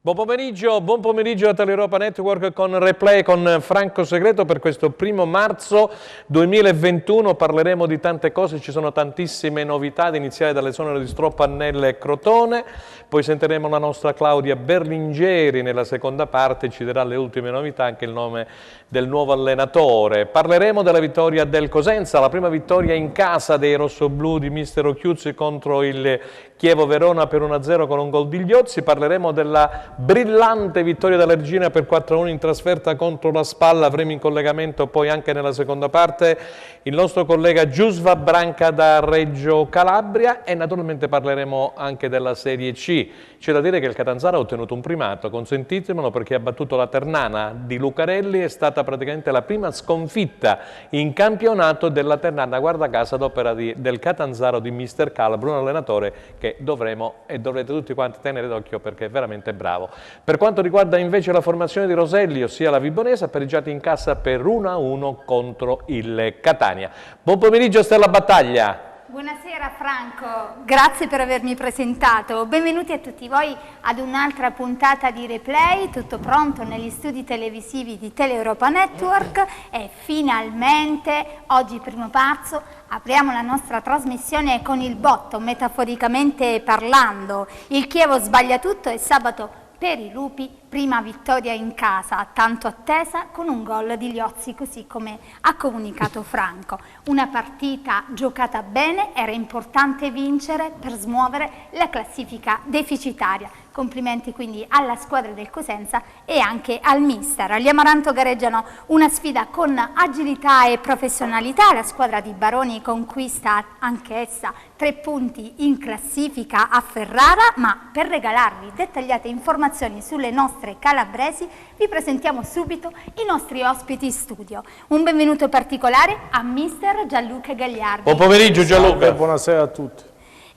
Buon pomeriggio a Teleeuropa Network con Replay con Franco Segreto per questo 1° marzo 2021. Parleremo di tante cose, ci sono tantissime novità, ad iniziare dall'esonero di Stroppannelle e Crotone, poi sentiremo la nostra Claudia Berlingeri nella seconda parte, ci darà le ultime novità, anche il nome del nuovo allenatore. Parleremo della vittoria del Cosenza, la prima vittoria in casa dei rossoblù di mister Occhiuzzi contro il Chievo Verona per 1-0 con un gol di Gliozzi. Parleremo della brillante vittoria dell'Ergina per 4-1 in trasferta contro la Spalla. Avremo in collegamento poi anche nella seconda parte il nostro collega Giusva Branca da Reggio Calabria e naturalmente parleremo anche della Serie C. C'è da dire che il Catanzaro ha ottenuto un primato, consentitemelo, perché ha battuto la Ternana di Lucarelli, è stata praticamente la prima sconfitta in campionato della Ternana, guarda caso ad opera del Catanzaro di mister Calabro, un allenatore che dovremo e dovrete tutti quanti tenere d'occhio perché è veramente bravo. Per quanto riguarda invece la formazione di Roselli, ossia la Vibonese, ha pareggiato in casa per 1-1 contro il Catania. Buon pomeriggio Stella Battaglia. Buonasera Franco, grazie per avermi presentato. Benvenuti a tutti voi ad un'altra puntata di Replay, tutto pronto negli studi televisivi di Teleeuropa Network e finalmente oggi 1° marzo apriamo la nostra trasmissione con il botto, metaforicamente parlando. Il Chievo sbaglia tutto e sabato per i Lupi prima vittoria in casa, tanto attesa, con un gol di Gliozzi, così come ha comunicato Franco. Una partita giocata bene, era importante vincere per smuovere la classifica deficitaria. Complimenti quindi alla squadra del Cosenza e anche al mister. Gli Amaranto gareggiano una sfida con agilità e professionalità. La squadra di Baroni conquista anch'essa 3 punti in classifica a Ferrara, ma per regalarvi dettagliate informazioni sulle nostre calabresi vi presentiamo subito i nostri ospiti in studio. Un benvenuto particolare a mister Gianluca Gagliardi. Buon pomeriggio Gianluca. Buonasera a tutti.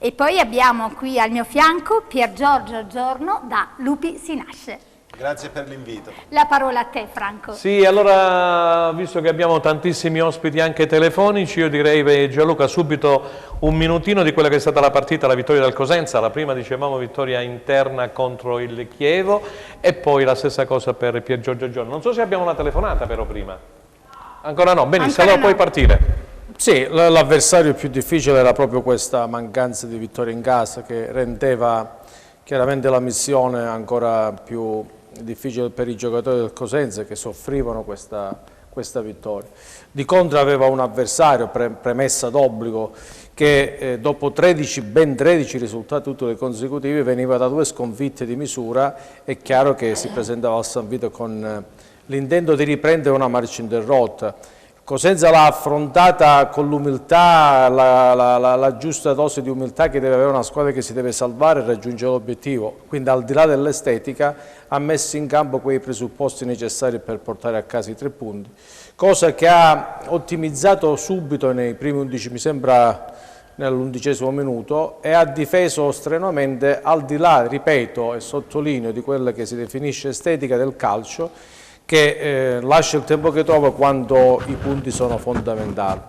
E poi abbiamo qui al mio fianco Pier Giorgio Giorno da Lupi Si Nasce. Grazie per l'invito. La parola a te Franco. Sì, allora, visto che abbiamo tantissimi ospiti anche telefonici, io direi Gianluca subito un minutino di quella che è stata la partita, la vittoria del Cosenza, la prima dicevamo vittoria interna contro il Chievo e poi la stessa cosa per Pier Giorgio Giorno. Non so se abbiamo una telefonata però prima. Ancora no, benissimo, allora puoi partire. Sì, l'avversario più difficile era proprio questa mancanza di vittoria in casa che rendeva chiaramente la missione ancora più difficile per i giocatori del Cosenza che soffrivano questa vittoria. Di contro aveva un avversario, premessa d'obbligo, che dopo ben 13 risultati utili consecutivi veniva da 2 sconfitte di misura. È chiaro che si presentava al San Vito con l'intento di riprendere una marcia interrotta. Cosenza l'ha affrontata con l'umiltà, la giusta dose di umiltà che deve avere una squadra che si deve salvare e raggiungere l'obiettivo. Quindi al di là dell'estetica ha messo in campo quei presupposti necessari per portare a casa i 3 punti, cosa che ha ottimizzato subito nei primi 11, mi sembra nell'11° minuto, e ha difeso strenuamente al di là, ripeto e sottolineo, di quella che si definisce estetica del calcio, che lascia il tempo che trova quando i punti sono fondamentali.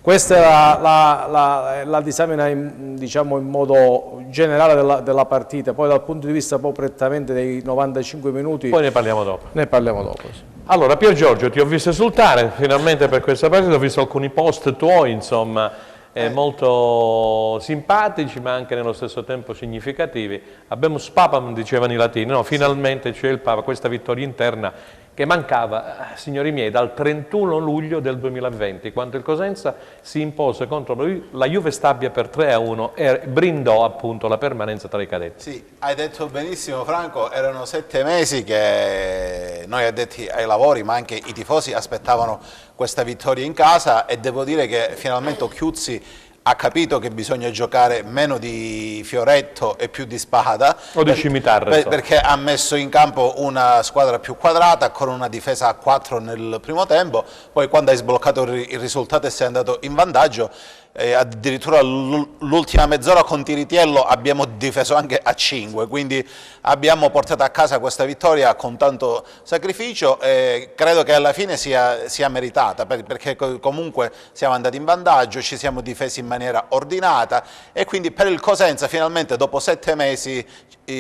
Questa è la disamina diciamo, in modo generale della partita, poi dal punto di vista poi prettamente dei 95 minuti... Poi ne parliamo dopo. Ne parliamo dopo, sì. Allora Pier Giorgio, ti ho visto esultare finalmente per questa partita, ho visto alcuni post tuoi, insomma, molto simpatici ma anche nello stesso tempo significativi. Abbiamo spapam, dicevano i latini, no? Finalmente c'è il Papa, questa vittoria interna che mancava, signori miei, dal 31 luglio del 2020, quando il Cosenza si impose contro la Juve Stabia per 3-1 e brindò appunto la permanenza tra i cadetti. Sì, hai detto benissimo Franco, erano 7 mesi che noi addetti ai lavori ma anche i tifosi aspettavano questa vittoria in casa e devo dire che finalmente Occhiuzzi ha capito che bisogna giocare meno di fioretto e più di spada o di scimitarra, perché ha messo in campo una squadra più quadrata con una difesa a 4 nel primo tempo, poi quando hai sbloccato il risultato e sei andato in vantaggio addirittura l'ultima mezz'ora con Tiritiello abbiamo difeso anche a 5, quindi abbiamo portato a casa questa vittoria con tanto sacrificio e credo che alla fine sia meritata, perché comunque siamo andati in vantaggio, ci siamo difesi in maniera ordinata e quindi per il Cosenza finalmente dopo 7 mesi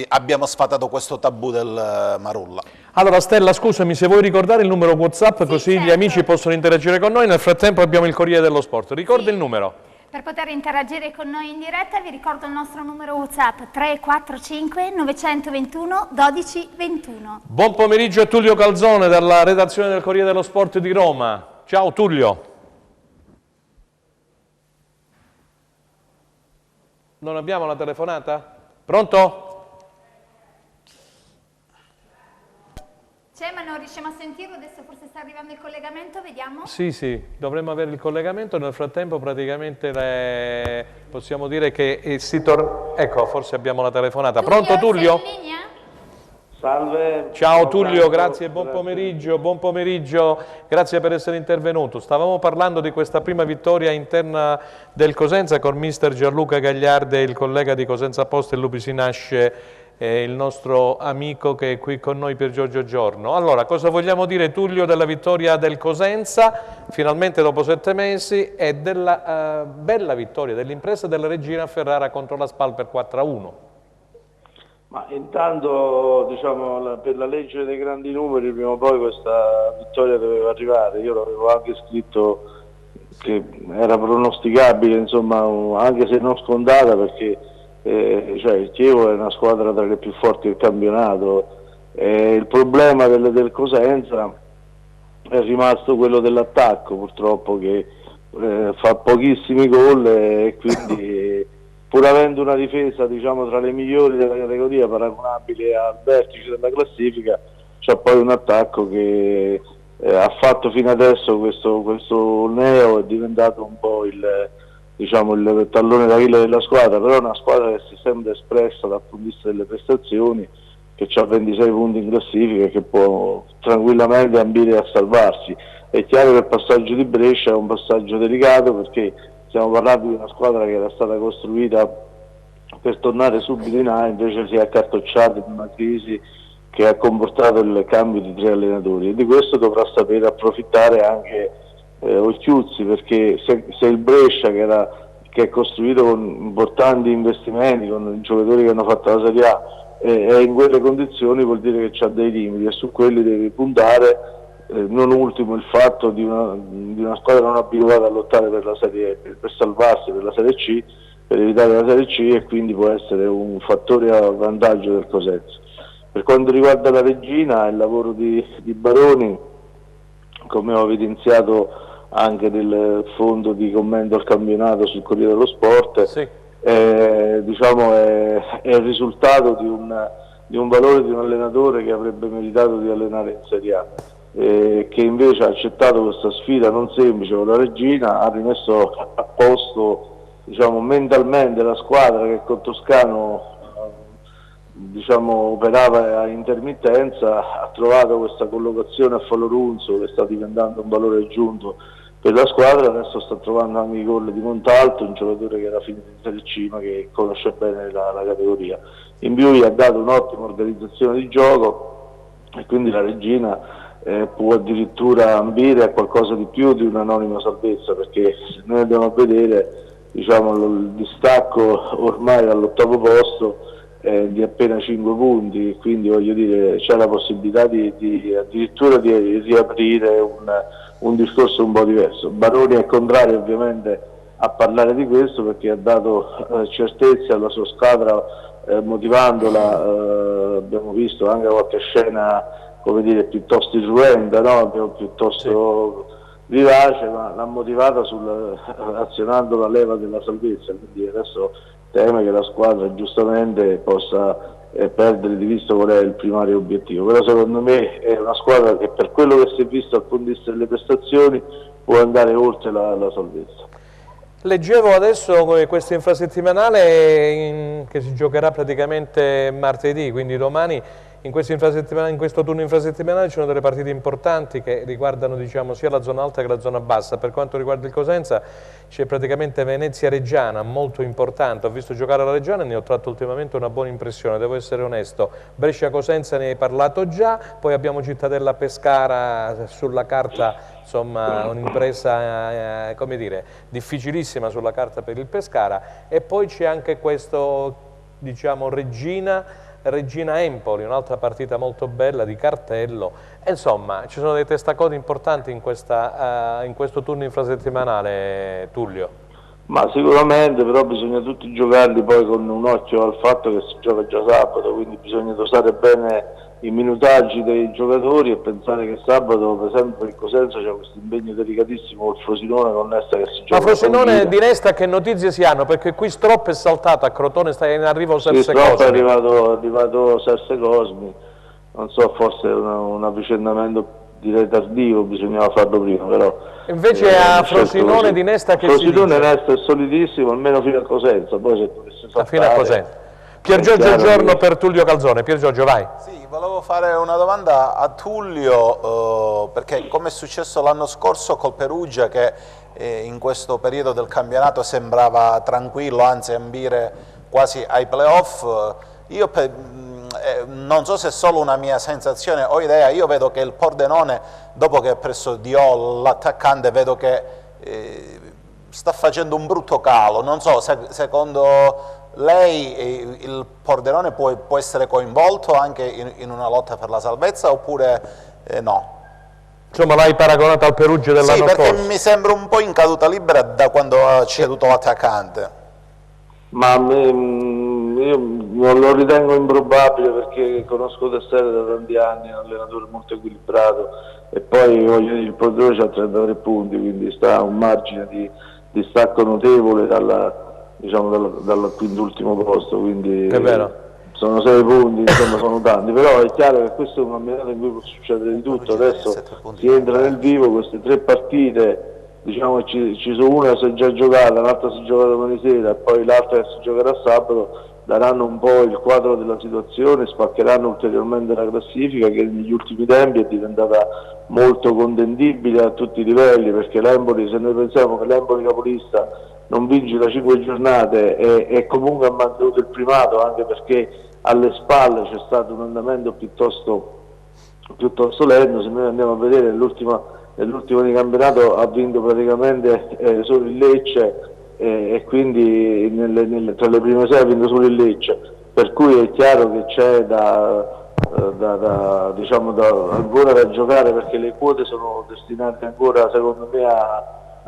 abbiamo sfatato questo tabù del Marulla. Allora Stella, scusami, se vuoi ricordare il numero WhatsApp, Sì, così certo. gli amici possono interagire con noi. Nel frattempo abbiamo il Corriere dello Sport. Ricorda il numero. Per poter interagire con noi in diretta vi ricordo il nostro numero WhatsApp 345 921 1221. Buon pomeriggio a Tullio Calzone dalla redazione del Corriere dello Sport di Roma. Ciao Tullio. Non abbiamo la telefonata? Pronto? C'è ma non riusciamo a sentirlo, adesso forse sta arrivando il collegamento, vediamo. Sì, dovremmo avere il collegamento, nel frattempo praticamente possiamo dire che si torna... Ecco, forse abbiamo la telefonata. Pronto Tullio? Sei in linea? Salve. Ciao Tullio, grazie, buon pomeriggio, grazie per essere intervenuto. Stavamo parlando di questa prima vittoria interna del Cosenza con mister Gianluca Gagliardi, il collega di Cosenza Post e Lupi Si Nasce, il nostro amico che è qui con noi per Giorgio Giorno. Allora, cosa vogliamo dire Tullio della vittoria del Cosenza, finalmente dopo 7 mesi, e della bella vittoria dell'Impresa della Regina a Ferrara contro la Spal per 4-1? Ma intanto, diciamo, per la legge dei grandi numeri, prima o poi questa vittoria doveva arrivare. Io l'avevo anche scritto che era pronosticabile, insomma, anche se non scontata, perché cioè, il Chievo è una squadra tra le più forti del campionato. Il problema del Cosenza è rimasto quello dell'attacco, purtroppo, che fa pochissimi gol e quindi... pur avendo una difesa, diciamo, tra le migliori della categoria, paragonabile al vertice della classifica, c'è poi un attacco che ha fatto fino adesso questo neo, è diventato un po' il tallone d'Achille della squadra, però è una squadra che si è sempre espressa dal punto di vista delle prestazioni, che ha 26 punti in classifica e che può tranquillamente ambire a salvarsi. È chiaro che il passaggio di Brescia è un passaggio delicato, perché stiamo parlando di una squadra che era stata costruita per tornare subito in A, invece si è accartocciata in una crisi che ha comportato il cambio di 3 allenatori, e di questo dovrà sapere approfittare anche Occhiuzzi, perché se il Brescia, che è costruito con importanti investimenti, con giocatori che hanno fatto la Serie A, è in quelle condizioni, vuol dire che c'ha dei limiti e su quelli devi puntare. Non ultimo il fatto di una squadra non abituata a lottare per la Serie, per salvarsi per la Serie C, per evitare la Serie C, e quindi può essere un fattore a vantaggio del Cosenza. Per quanto riguarda la Regina, il lavoro di Baroni, come ho evidenziato anche nel fondo di commento al campionato sul Corriere dello Sport, Sì. Diciamo è il risultato di un valore di un allenatore che avrebbe meritato di allenare in Serie A. Che invece ha accettato questa sfida non semplice con la Regina, ha rimesso a posto, diciamo, mentalmente la squadra che con Toscano operava a intermittenza, ha trovato questa collocazione a Falorunzo che sta diventando un valore aggiunto per la squadra. Adesso sta trovando anche i gol di Montalto, un giocatore che era finito in Serie C ma che conosce bene la categoria. In più gli ha dato un'ottima organizzazione di gioco, e quindi la Regina può addirittura ambire a qualcosa di più di un'anonima salvezza, perché se noi andiamo a vedere, diciamo, il distacco ormai dall'8º posto è di appena 5 punti, quindi voglio dire c'è la possibilità addirittura di riaprire un discorso un po' diverso. Baroni è contrario ovviamente a parlare di questo, perché ha dato certezza alla sua squadra, motivandola. Abbiamo visto anche qualche scena, come dire, piuttosto irruenta, no? Piuttosto vivace, ma l'ha motivata azionando la leva della salvezza, quindi adesso teme che la squadra giustamente possa perdere di vista qual è il primario obiettivo. Però secondo me è una squadra che, per quello che si è visto dal punto di vista delle prestazioni, può andare oltre la salvezza. Leggevo adesso questo infrasettimanale che si giocherà praticamente martedì, quindi domani. In questo turno infrasettimanale ci sono delle partite importanti che riguardano, diciamo, sia la zona alta che la zona bassa. Per quanto riguarda il Cosenza c'è praticamente Venezia-Reggiana, molto importante. Ho visto giocare la Reggiana e ne ho tratto ultimamente una buona impressione, devo essere onesto. Brescia-Cosenza ne hai parlato già, poi abbiamo Cittadella-Pescara, sulla carta, insomma, un'impresa, come dire, difficilissima sulla carta per il Pescara, e poi c'è anche questo, diciamo, Regina Reggina Empoli, un'altra partita molto bella di cartello. E insomma, ci sono dei testacodi importanti in questo turno infrasettimanale, Tullio. Ma sicuramente, però bisogna tutti giocarli poi con un occhio al fatto che si gioca già sabato, quindi bisogna dosare bene i minutaggi dei giocatori e pensare che sabato, per esempio, il Cosenza c'è questo impegno delicatissimo col Frosinone con Nesta che si gioca. Ma Frosinone di Nesta che notizie si hanno? Perché qui Stropp è saltato, a Crotone sta in arrivo Serse Cosmi. Stropp è arrivato Serse Cosmi, non so, forse è un avvicendamento direi tardivo, bisognava farlo prima, però invece a Frosinone di Nesta che Frosinone Nesta è solidissimo, almeno fino a Cosenza, poi se dovesse saltare fino a Cosenza. Pier Giorgio Giorno per Tullio Calzone. Pier Giorgio, vai. Sì, volevo fare una domanda a Tullio, perché come è successo l'anno scorso col Perugia, che in questo periodo del campionato sembrava tranquillo, anzi ambire quasi ai playoff, io non so se è solo una mia sensazione o idea, io vedo che il Pordenone, dopo che ha preso Diol, l'attaccante, vedo che sta facendo un brutto calo. Non so, secondo lei il Pordenone può essere coinvolto anche in una lotta per la salvezza oppure no? Insomma, l'hai paragonato al Perugia dell'anno scorso? Sì, perché mi sembra un po' in caduta libera da quando ha ceduto l'attaccante. Ma io non lo ritengo improbabile, perché conosco Tessere da tanti anni, è un allenatore molto equilibrato, e poi voglio dire, il Pordenone ha 33 punti, quindi sta a un margine di stacco notevole dal quind'ultimo posto, quindi è vero. Sono 6 punti, insomma sono tanti, però è chiaro che questo è un campionato in cui può succedere di tutto. Adesso si entra nel vivo, queste 3 partite, diciamo che ci sono una che si è già giocata, l'altra si gioca domani sera e poi l'altra che si giocherà sabato, daranno un po' il quadro della situazione, spaccheranno ulteriormente la classifica, che negli ultimi tempi è diventata molto contendibile a tutti i livelli, perché l'Empoli, se noi pensiamo che l'Empoli capolista non vince da 5 giornate e comunque ha mantenuto il primato, anche perché alle spalle c'è stato un andamento piuttosto lento. Se noi andiamo a vedere nell'ultimo di campionato ha vinto praticamente solo il Lecce, e quindi tra le prime 6 ha vinto solo il Lecce, per cui è chiaro che c'è ancora da giocare, perché le quote sono destinate ancora, secondo me,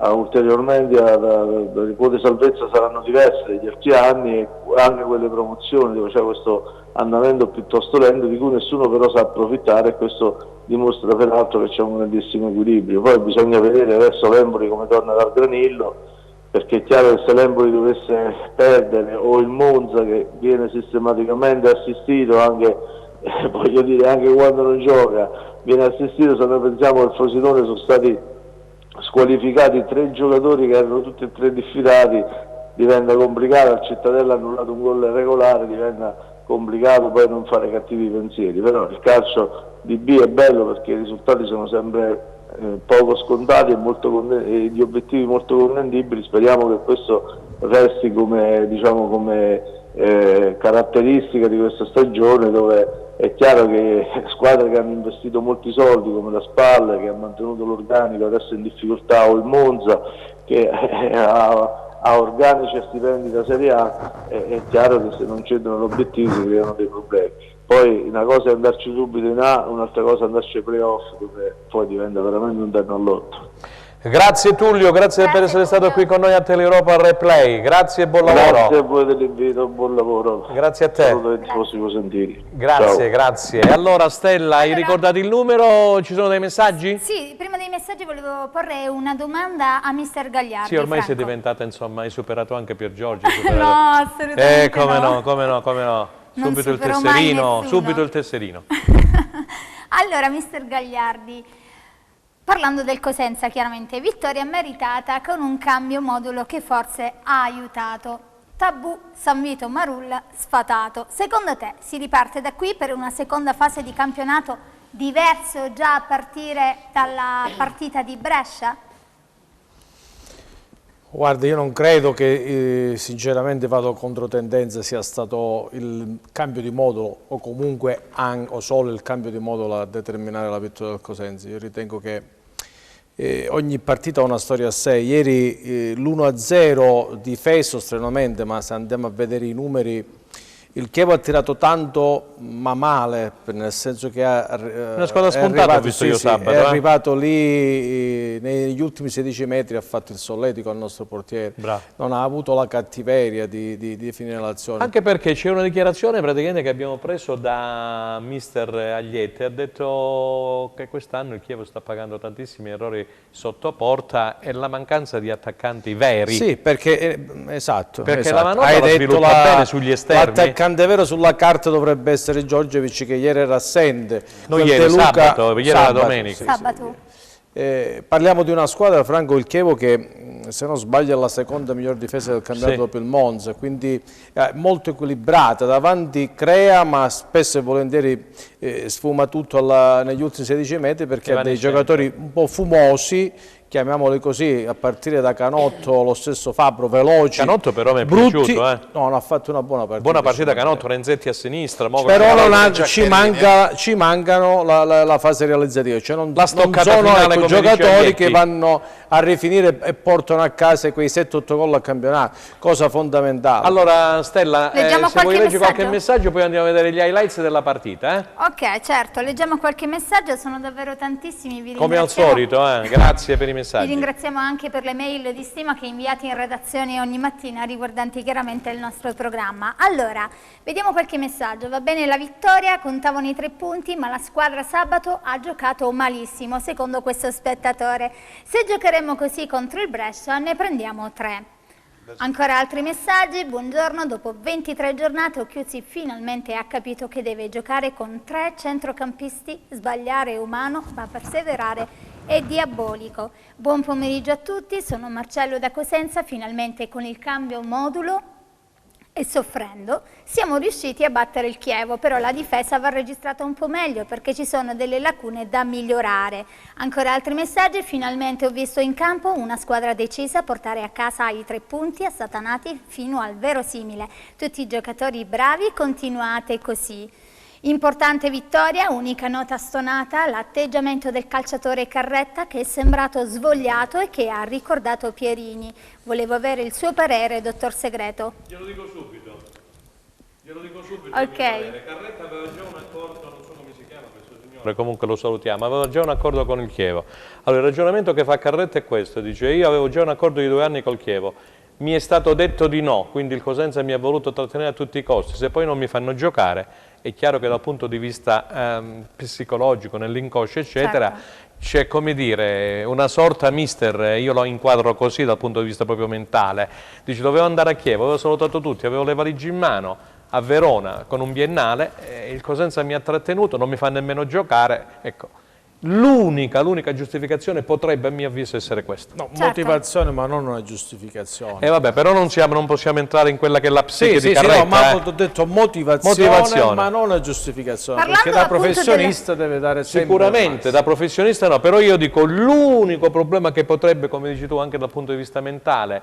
ulteriormente le quote salvezza saranno diverse dagli altri anni, e anche quelle promozioni dove c'è questo andamento piuttosto lento di cui nessuno però sa approfittare, e questo dimostra peraltro che c'è un grandissimo equilibrio. Poi bisogna vedere adesso l'Empoli come torna dal Granillo, perché è chiaro che se l'Empoli dovesse perdere, o il Monza che viene sistematicamente assistito anche voglio dire anche quando non gioca viene assistito, se noi pensiamo che il Frosinone sono stati squalificati 3 giocatori che erano tutti e 3 diffidati, diventa complicato. Al Cittadella ha annullato un gol regolare, diventa complicato poi non fare cattivi pensieri. Però il calcio di B è bello perché i risultati sono sempre poco scontati e gli obiettivi molto contendibili. Speriamo che questo resti come caratteristica di questa stagione, dove è chiaro che squadre che hanno investito molti soldi come la Spal, che ha mantenuto l'organico, adesso è in difficoltà, o il Monza che ha organici e stipendi da Serie A, è chiaro che se non cedono l'obiettivo si creano dei problemi. Poi una cosa è andarci subito in A, un'altra cosa è andarci ai playoff, dove poi diventa veramente un terno all'otto. Grazie Tullio, grazie per essere stato qui con noi a Teleuropa Replay, grazie e buon lavoro. Grazie a voi dell'invito, buon lavoro. Grazie a te. Saluto ai tifosi cosentini. Grazie, Ciao. grazie. E allora Stella, hai ricordato il numero? Ci sono dei messaggi? Sì, prima dei messaggi volevo porre una domanda a Mister Gagliardi. Sì, ormai sei Franco. diventata, insomma, hai superato anche Pier Giorgio. No, assolutamente come no. come no. Non Subito il supero mai tesserino, nessuno. subito il tesserino. Allora, Mister Gagliardi, parlando del Cosenza, chiaramente, vittoria meritata con un cambio modulo che forse ha aiutato. Tabù, San Vito, Marulla, sfatato. Secondo te si riparte da qui per una seconda fase di campionato diverso già a partire dalla partita di Brescia? Guarda, io non credo che sinceramente vado contro tendenza sia stato il cambio di modulo o comunque o solo il cambio di modulo a determinare la vittoria del Cosenza. Io ritengo che ogni partita ha una storia a sé. Ieri l'1-0 difeso strenuamente, ma se andiamo a vedere i numeri Il Chievo ha tirato tanto, ma male, nel senso che una squadra spuntata, ho visto io sabato. È arrivato lì, negli ultimi 16 metri ha fatto il solletico al nostro portiere. Bravo. Non ha avuto la cattiveria di finire l'azione. Anche perché c'è una dichiarazione praticamente che abbiamo preso da mister Aglietti, ha detto che quest'anno il Chievo sta pagando tantissimi errori sotto porta e la mancanza di attaccanti veri. Sì, perché esatto. Perché esatto. la manovra la sviluppa bene sugli esterni. L'attaccante vero sulla carta dovrebbe essere Giorgevic, che ieri era assente. Non ieri, sabato, ieri era domenica. Sì, Sabato. Parliamo di una squadra, Franco, il Chievo, che se non sbaglio è la seconda miglior difesa del campionato dopo il Monza, quindi molto equilibrata, davanti crea ma spesso e volentieri sfuma tutto negli ultimi 16 metri perché ha dei giocatori un po' fumosi, chiamiamoli così, a partire da Canotto, lo stesso Fabro, veloci. Canotto però mi è brutti. piaciuto. No, non ha fatto una buona partita. Buona partita Canotto, Renzetti a sinistra. Però ci mancano la fase realizzativa, cioè non sono giocatori che vanno a rifinire e portano a casa quei 7-8 gol a campionato, cosa fondamentale. Allora Stella, se vuoi leggere qualche messaggio poi andiamo a vedere gli highlights della partita. Ok, certo, leggiamo qualche messaggio, sono davvero tantissimi. Come al solito, grazie per i messaggi. Vi ringraziamo anche per le mail di stima che inviate in redazione ogni mattina riguardanti chiaramente il nostro programma. Allora, vediamo qualche messaggio. Va bene la vittoria, contavano i 3 punti, ma la squadra sabato ha giocato malissimo, secondo questo spettatore. Se giocheremo così contro il Brescia ne prendiamo 3. Ancora altri messaggi. Buongiorno, dopo 23 giornate Occhiuzzi finalmente ha capito che deve giocare con 3 centrocampisti. Sbagliare è umano, ma perseverare è diabolico. Buon pomeriggio a tutti, sono Marcello da Cosenza. Finalmente con il cambio modulo e soffrendo siamo riusciti a battere il Chievo, però la difesa va registrata un po' meglio perché ci sono delle lacune da migliorare. Ancora altri messaggi. Finalmente ho visto in campo una squadra decisa a portare a casa i 3 punti assatanati fino al verosimile. Tutti i giocatori bravi, continuate così. Importante vittoria, unica nota stonata, l'atteggiamento del calciatore Carretta che è sembrato svogliato e che ha ricordato Pierini. Volevo avere il suo parere, dottor Segreto. Glielo dico subito. Ok. Carretta aveva già un accordo, non so come si chiama questo signore, comunque lo salutiamo, aveva già un accordo con il Chievo. Allora il ragionamento che fa Carretta è questo, dice io avevo già un accordo di 2 anni col Chievo. Mi è stato detto di no, quindi il Cosenza mi ha voluto trattenere a tutti i costi. Se poi non mi fanno giocare, è chiaro che dal punto di vista psicologico, nell'inconscio, eccetera, c'è, come dire, una sorta mister, io lo inquadro così dal punto di vista proprio mentale. Dice, dovevo andare a Chievo, avevo salutato tutti, avevo le valigie in mano, a Verona con un biennale, il Cosenza mi ha trattenuto, non mi fa nemmeno giocare, ecco. L'unica giustificazione potrebbe a mio avviso essere questa. No, certo. Motivazione ma non una giustificazione. Vabbè, però non possiamo entrare in quella che è la psiche di Carretta. No, ma ho detto motivazione ma non una giustificazione. Parlando perché da professionista deve dare sempre. Sicuramente da professionista no, però io dico l'unico problema che potrebbe, come dici tu, anche dal punto di vista mentale,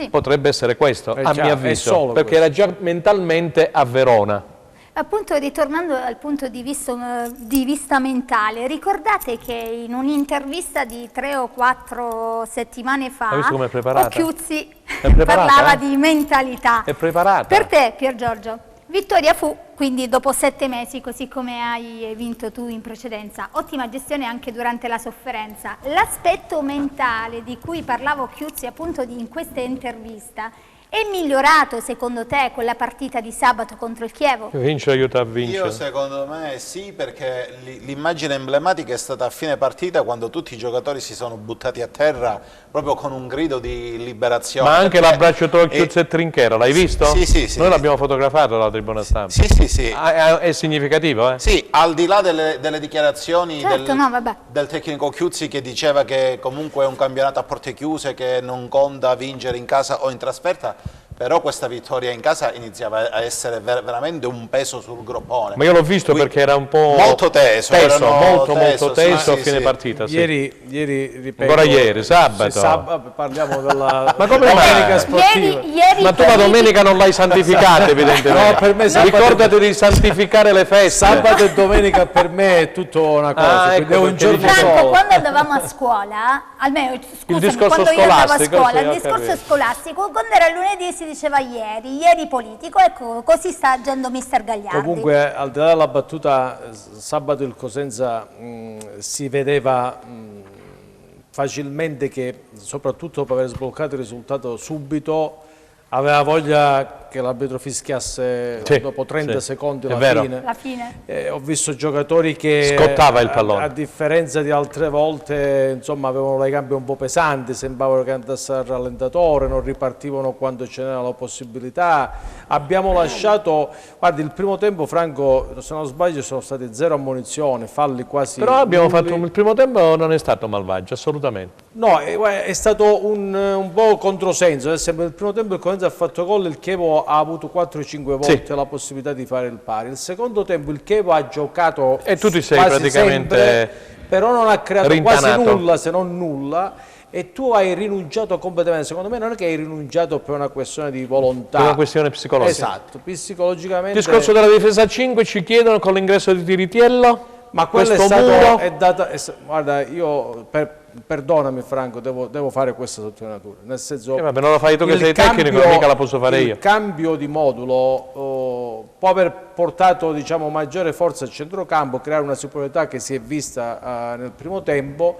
potrebbe essere questo, a mio avviso, perché era già mentalmente a Verona. Appunto, ritornando al punto di vista mentale, ricordate che in un'intervista di 3 o 4 settimane fa Occhiuzzi parlava di mentalità. È preparata. Per te, Pier Giorgio, vittoria fu, quindi dopo 7 mesi, così come hai vinto tu in precedenza. Ottima gestione anche durante la sofferenza. L'aspetto mentale di cui parlava Occhiuzzi appunto in questa intervista è migliorato secondo te con la partita di sabato contro il Chievo? Vince aiuta a vincere. Io secondo me sì, perché l'immagine emblematica è stata a fine partita quando tutti i giocatori si sono buttati a terra proprio con un grido di liberazione. Ma anche l'abbraccio tra Occhiuzzi e Trinchera, l'hai visto? Sì. Noi l'abbiamo fotografato alla tribuna stampa. Sì. È significativo, Sì, al di là delle dichiarazioni certo, del tecnico Occhiuzzi che diceva che comunque è un campionato a porte chiuse, che non conta vincere in casa o in trasferta, però questa vittoria in casa iniziava a essere veramente un peso sul groppone. Ma io l'ho visto perché era un po' molto teso, molto teso a fine partita. Ieri ripeto, ancora ieri, sabato. Parliamo della ma come domenica sportiva. Ieri ma tu la domenica non l'hai santificata evidentemente. No, per me ricordati di santificare le feste. Sabato e domenica per me è tutto una cosa, ecco, è un giorno Franco, solo. quando andavamo a scola, almeno discorso quando io andavo a scolastico, scuola, sì, il discorso scolastico, quando era lunedì si diceva ieri politico, ecco, così sta agendo mister Gagliardi. Comunque, al di là della battuta, sabato il Cosenza si vedeva facilmente che, soprattutto dopo aver sbloccato il risultato subito, aveva voglia che l'arbitro fischiasse dopo 30 secondi la fine. Ho visto giocatori che scottava il pallone. A differenza di altre volte, insomma, avevano le gambe un po' pesanti, sembravano che andassero al rallentatore, non ripartivano quando ce n'era la possibilità. Abbiamo lasciato, guardi, il primo tempo, Franco, se non sbaglio, sono state 0 ammonizioni, falli quasi Però abbiamo nulli. fatto il primo tempo, non è stato malvagio, assolutamente. No, è stato un po' controsenso, nel senso, nel primo tempo il Cosenza ha fatto gol, il Chievo ha avuto 4-5 volte la possibilità di fare il pari. Il secondo tempo il Chievo ha giocato e tu ti sei quasi praticamente sempre, però non ha creato rintanato. quasi nulla, se non nulla, e tu hai rinunciato completamente. Secondo me non è che hai rinunciato per una questione di volontà, Per una questione psicologica. Esatto, psicologicamente. Discorso della difesa 5, ci chiedono con l'ingresso di Tiritiello. Ma quello è questo stato, muro. guarda, io perdonami Franco, devo fare questa sottolineatura, nel senso, vabbè, non lo fai tu che sei tecnico, mica la posso fare io. Il cambio di modulo può aver portato, diciamo, maggiore forza al centrocampo, creare una superiorità che si è vista nel primo tempo,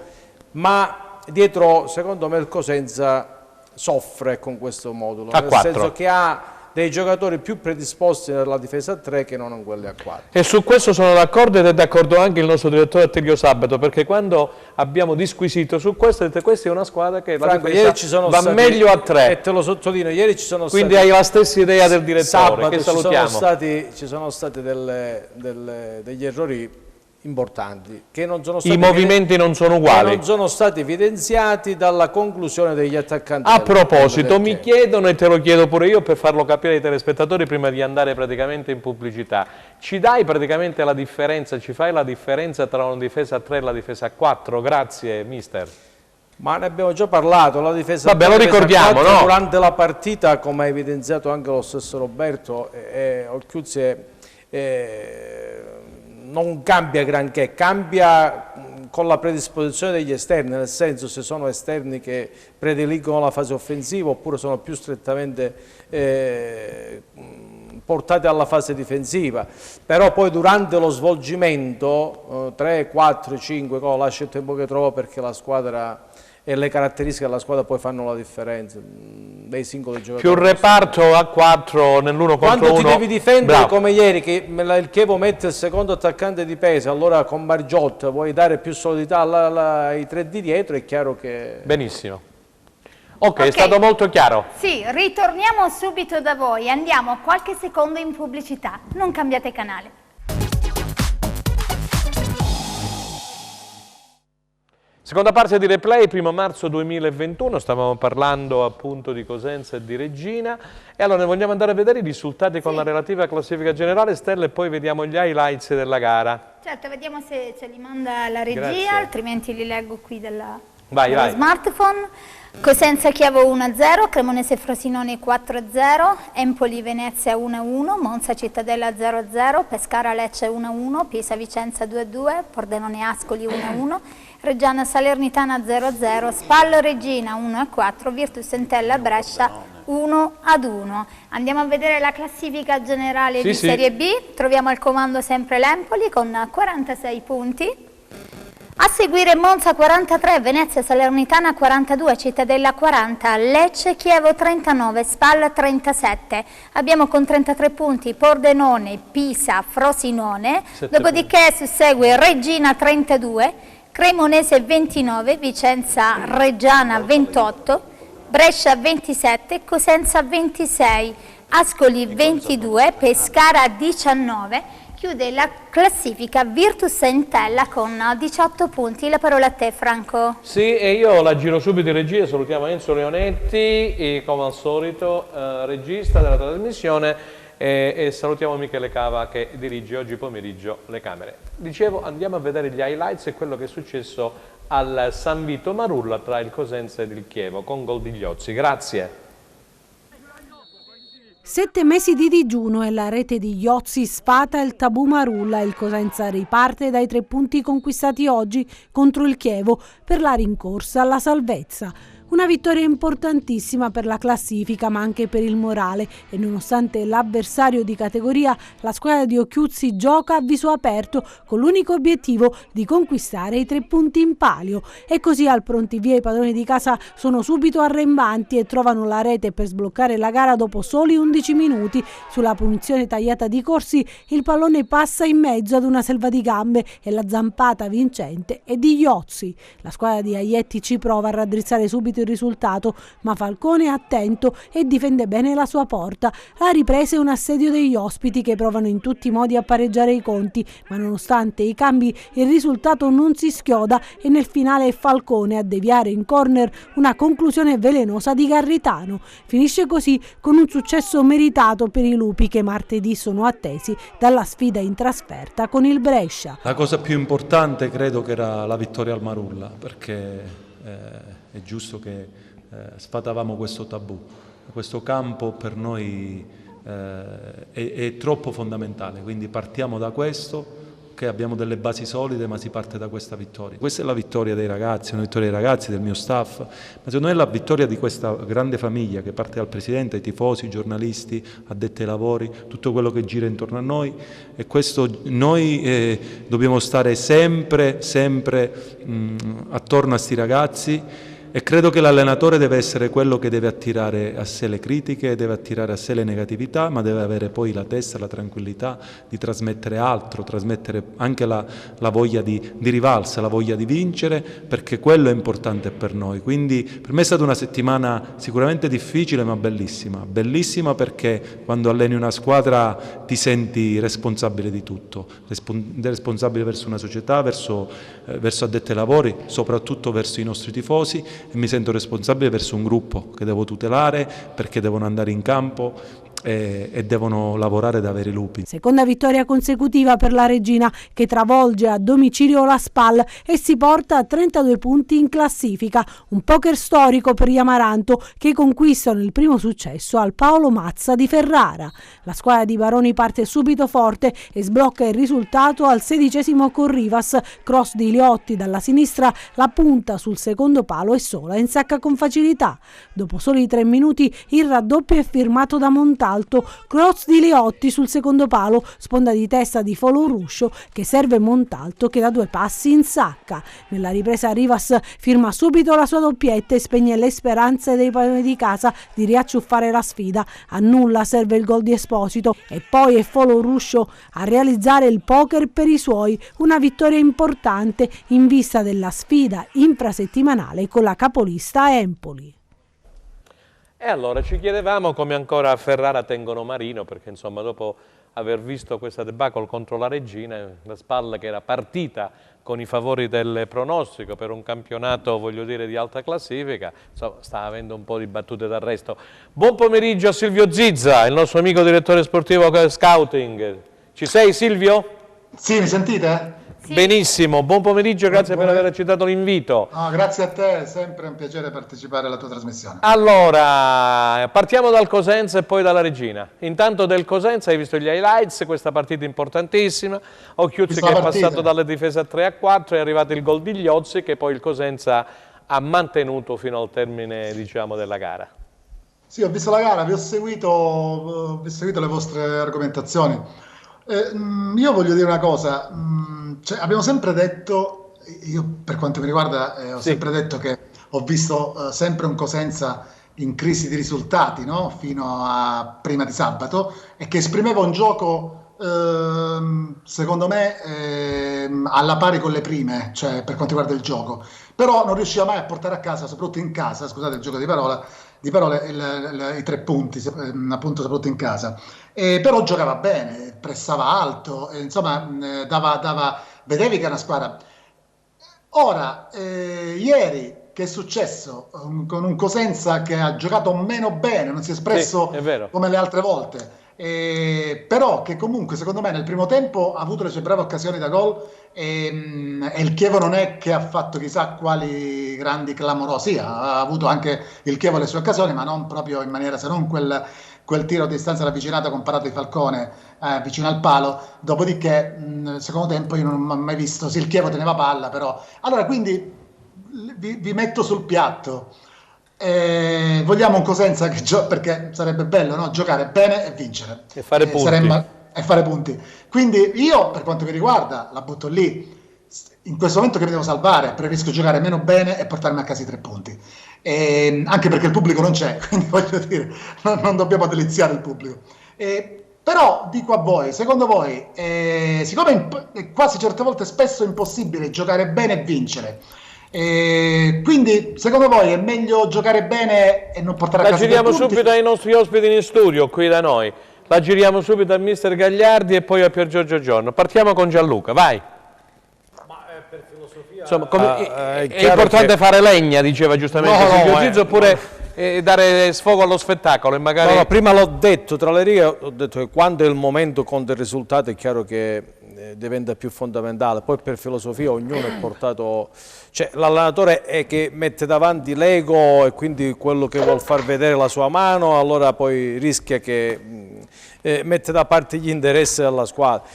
ma dietro, secondo me, il Cosenza soffre con questo modulo, nel senso che ha dei giocatori più predisposti nella difesa a 3 che non in quelle a 4. E su questo sono d'accordo, ed è d'accordo anche il nostro direttore Attilio Sabato, perché quando abbiamo disquisito su questo, ha detto questa è una squadra che Franco, la difesa va meglio a 3. E te lo sottolineo, ieri ci sono Quindi stati, hai la stessa idea del direttore, sabato che salutiamo. ci sono stati degli errori importanti che non sono stati I movimenti non sono uguali. non sono stati evidenziati dalla conclusione degli attaccanti. A proposito, mi chiedono, e te lo chiedo pure io per farlo capire ai telespettatori prima di andare praticamente in pubblicità, ci dai praticamente la differenza, ci fai la differenza tra una difesa a 3 e la difesa a 4? Grazie mister. Ma ne abbiamo già parlato, la difesa Vabbè, lo ricordiamo, no? Durante la partita, come ha evidenziato anche lo stesso Roberto, Occhiuzzi non cambia granché, cambia con la predisposizione degli esterni, nel senso se sono esterni che prediligono la fase offensiva oppure sono più strettamente portati alla fase difensiva, però poi durante lo svolgimento 3, 4, 5 gol lascia il tempo che trova, perché la squadra e le caratteristiche della squadra poi fanno la differenza dei singoli giocatori. Più reparto a 4 nell'uno contro uno. Quando ti devi difendere come ieri, che il Chievo mette il secondo attaccante di peso, allora con Bargiot vuoi dare più solidità ai 3 di dietro, è chiaro che... Benissimo. Ok, è stato molto chiaro. Sì, ritorniamo subito da voi, andiamo qualche secondo in pubblicità, non cambiate canale. Seconda parte di Replay, 1 marzo 2021, stavamo parlando appunto di Cosenza e di Reggina, e allora ne vogliamo andare a vedere i risultati con la relativa classifica generale, Stella, e poi vediamo gli highlights della gara. Certo, vediamo se ce li manda la regia, Grazie. altrimenti li leggo qui dalla Vai. smartphone. Cosenza Chievo 1-0, Cremonese Frosinone 4-0, Empoli Venezia 1-1, Monza Cittadella 0-0, Pescara Lecce 1-1, Pisa Vicenza 2-2, Pordenone Ascoli 1-1, Reggiana Salernitana 0-0, Spal Regina 1-4, Virtus Entella Brescia 1-1. Andiamo a vedere la classifica generale di Serie B. Troviamo al comando sempre l'Empoli con 46 punti. A seguire Monza 43, Venezia Salernitana 42, Cittadella 40, Lecce Chievo 39, Spal 37. Abbiamo con 33 punti Pordenone, Pisa, Frosinone, dopodiché sussegue Regina 32, Cremonese 29, Vicenza Reggiana 28, Brescia 27, Cosenza 26, Ascoli 22, Pescara 19. Chiude la classifica Virtus Entella con 18 punti. La parola a te, Franco. Sì, e io la giro subito in regia, salutiamo Enzo Leonetti, e come al solito regista della trasmissione, e salutiamo Michele Cava che dirige oggi pomeriggio le camere. Dicevo, andiamo a vedere gli highlights e quello che è successo al San Vito Marulla tra il Cosenza ed il Chievo con gol di Ghiozzi. Grazie. 7 mesi di digiuno e la rete di Ghiozzi sfata il tabù Marulla. Il Cosenza riparte dai 3 punti conquistati oggi contro il Chievo per la rincorsa alla salvezza. Una vittoria importantissima per la classifica ma anche per il morale e nonostante l'avversario di categoria, la squadra di Ochiuzzi gioca a viso aperto con l'unico obiettivo di conquistare i 3 punti in palio. E così al prontivia i padroni di casa sono subito arrembanti e trovano la rete per sbloccare la gara dopo soli 11 minuti. Sulla punizione tagliata di Corsi il pallone passa in mezzo ad una selva di gambe e la zampata vincente è di Iozzi. La squadra di Aietti ci prova a raddrizzare subito il risultato, ma Falcone è attento e difende bene la sua porta. La ripresa è un assedio degli ospiti che provano in tutti i modi a pareggiare i conti, ma nonostante i cambi il risultato non si schioda e nel finale è Falcone a deviare in corner una conclusione velenosa di Garritano. Finisce così con un successo meritato per i lupi che martedì sono attesi dalla sfida in trasferta con il Brescia. La cosa più importante credo che era la vittoria al Marulla, perché è giusto che sfatavamo questo tabù. Questo campo per noi è troppo fondamentale, quindi partiamo da questo, che abbiamo delle basi solide, ma si parte da questa vittoria. Questa è la vittoria dei ragazzi, una vittoria dei ragazzi, del mio staff, ma secondo me è la vittoria di questa grande famiglia che parte dal presidente, ai tifosi, ai giornalisti, addetti ai lavori, tutto quello che gira intorno a noi, e questo noi dobbiamo stare sempre attorno a sti ragazzi. E credo che l'allenatore deve essere quello che deve attirare a sé le critiche, deve attirare a sé le negatività, ma deve avere poi la testa, la tranquillità di trasmettere altro, trasmettere anche la voglia di rivalsa, la voglia di vincere, perché quello è importante per noi. Quindi per me è stata una settimana sicuramente difficile ma bellissima. Bellissima perché quando alleni una squadra ti senti responsabile di tutto, responsabile verso una società, verso addetti ai lavori, soprattutto verso i nostri tifosi, e mi sento responsabile verso un gruppo che devo tutelare perché devono andare in campo e devono lavorare da veri lupi. Seconda vittoria consecutiva per la Regina che travolge a domicilio la SPAL e si porta a 32 punti in classifica, un poker storico per gli Amaranto che conquistano il primo successo al Paolo Mazza di Ferrara. La squadra di Baroni parte subito forte e sblocca il risultato al 16° con Rivas, cross di Liotti dalla sinistra, la punta sul secondo palo e sola insacca con facilità. Dopo soli 3 minuti il raddoppio è firmato da Montalto, cross di Liotti sul secondo palo, sponda di testa di Foloruscio che serve Montalto che da 2 passi insacca. Nella ripresa Rivas firma subito la sua doppietta e spegne le speranze dei padroni di casa di riacciuffare la sfida. A nulla serve il gol di Esposito e poi è Foloruscio a realizzare il poker per i suoi, una vittoria importante in vista della sfida infrasettimanale con la capolista Empoli. E allora ci chiedevamo come ancora a Ferrara tengono Marino, perché insomma dopo aver visto questa debacle contro la Regina, la SPAL che era partita con i favori del pronostico per un campionato, voglio dire, di alta classifica, insomma sta avendo un po' di battute d'arresto. Buon pomeriggio a Silvio Zizza, il nostro amico direttore sportivo Scouting. Ci sei Silvio? Sì, mi sentite? Sì. Benissimo, buon pomeriggio, grazie per aver accettato l'invito. No, grazie a te, è sempre un piacere partecipare alla tua trasmissione. Allora, partiamo dal Cosenza e poi dalla Regina. Intanto del Cosenza hai visto gli highlights, questa partita importantissima, Ochiuzzi che è passato dalle difese a 3-4, è arrivato il gol di Liozzi che poi il Cosenza ha mantenuto fino al termine, diciamo, della gara. Sì, ho visto la gara, vi ho seguito le vostre argomentazioni. Io voglio dire una cosa, cioè, abbiamo sempre detto, io per quanto mi riguarda ho sempre detto che ho visto sempre un Cosenza in crisi di risultati, no? Fino a prima di sabato, e che esprimeva un gioco secondo me alla pari con le prime, cioè per quanto riguarda il gioco, però non riusciva mai a portare a casa, soprattutto in casa, scusate il gioco di parole, i 3 punti, appunto soprattutto in casa. Però giocava bene, pressava alto, insomma vedevi che è una squadra. Ora, ieri che è successo con un Cosenza che ha giocato meno bene, non si è espresso come le altre volte, però che comunque secondo me nel primo tempo ha avuto le sue brave occasioni da gol e il Chievo non è che ha fatto chissà quali grandi clamorosi, ha avuto anche il Chievo le sue occasioni, ma non proprio in maniera, se non quel tiro a distanza ravvicinata con parato di Falcone vicino al palo. Dopodiché secondo tempo io non ho mai visto, sì, il Chievo teneva palla, però allora quindi vi metto sul piatto. vogliamo un Cosenza che perché sarebbe bello, no? Giocare bene e vincere. E fare punti. E fare punti. Quindi io, per quanto mi riguarda, la butto lì. In questo momento che mi devo salvare, preferisco giocare meno bene e portarmi a casa i 3 punti. Anche perché il pubblico non c'è, quindi voglio dire, non dobbiamo deliziare il pubblico. Però dico a voi, secondo voi, siccome è quasi certe volte spesso impossibile giocare bene e vincere, quindi secondo voi è meglio giocare bene e non portare a casa i 3 punti? La giriamo subito ai nostri ospiti in studio qui da noi. La giriamo subito al mister Gagliardi e poi a Pier Giorgio Giorno. Partiamo con Gianluca, vai. Per filosofia... Insomma, è importante fare legna, diceva giustamente Silvio Zizzo, oppure dare sfogo allo spettacolo e magari... No, prima l'ho detto, tra le righe ho detto che quando è il momento conta il risultato, è chiaro che diventa più fondamentale. Poi per filosofia ognuno è portato... Cioè l'allenatore è che mette davanti l'ego e quindi quello che vuol far vedere la sua mano, allora poi rischia che mette da parte gli interessi della squadra.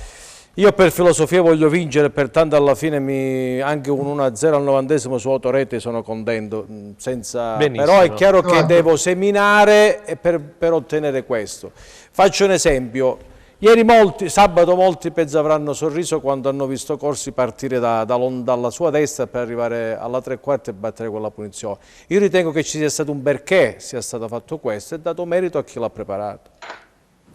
Io per filosofia voglio vincere, pertanto alla fine anche un 1-0 al 90° su autorete sono contento, però è chiaro che devo seminare per ottenere questo. Faccio un esempio, ieri sabato molti penso avranno sorriso quando hanno visto Corsi partire dalla sua destra per arrivare alla 3/4 e battere quella punizione. Io ritengo che ci sia stato un perché sia stato fatto questo e dato merito a chi l'ha preparato.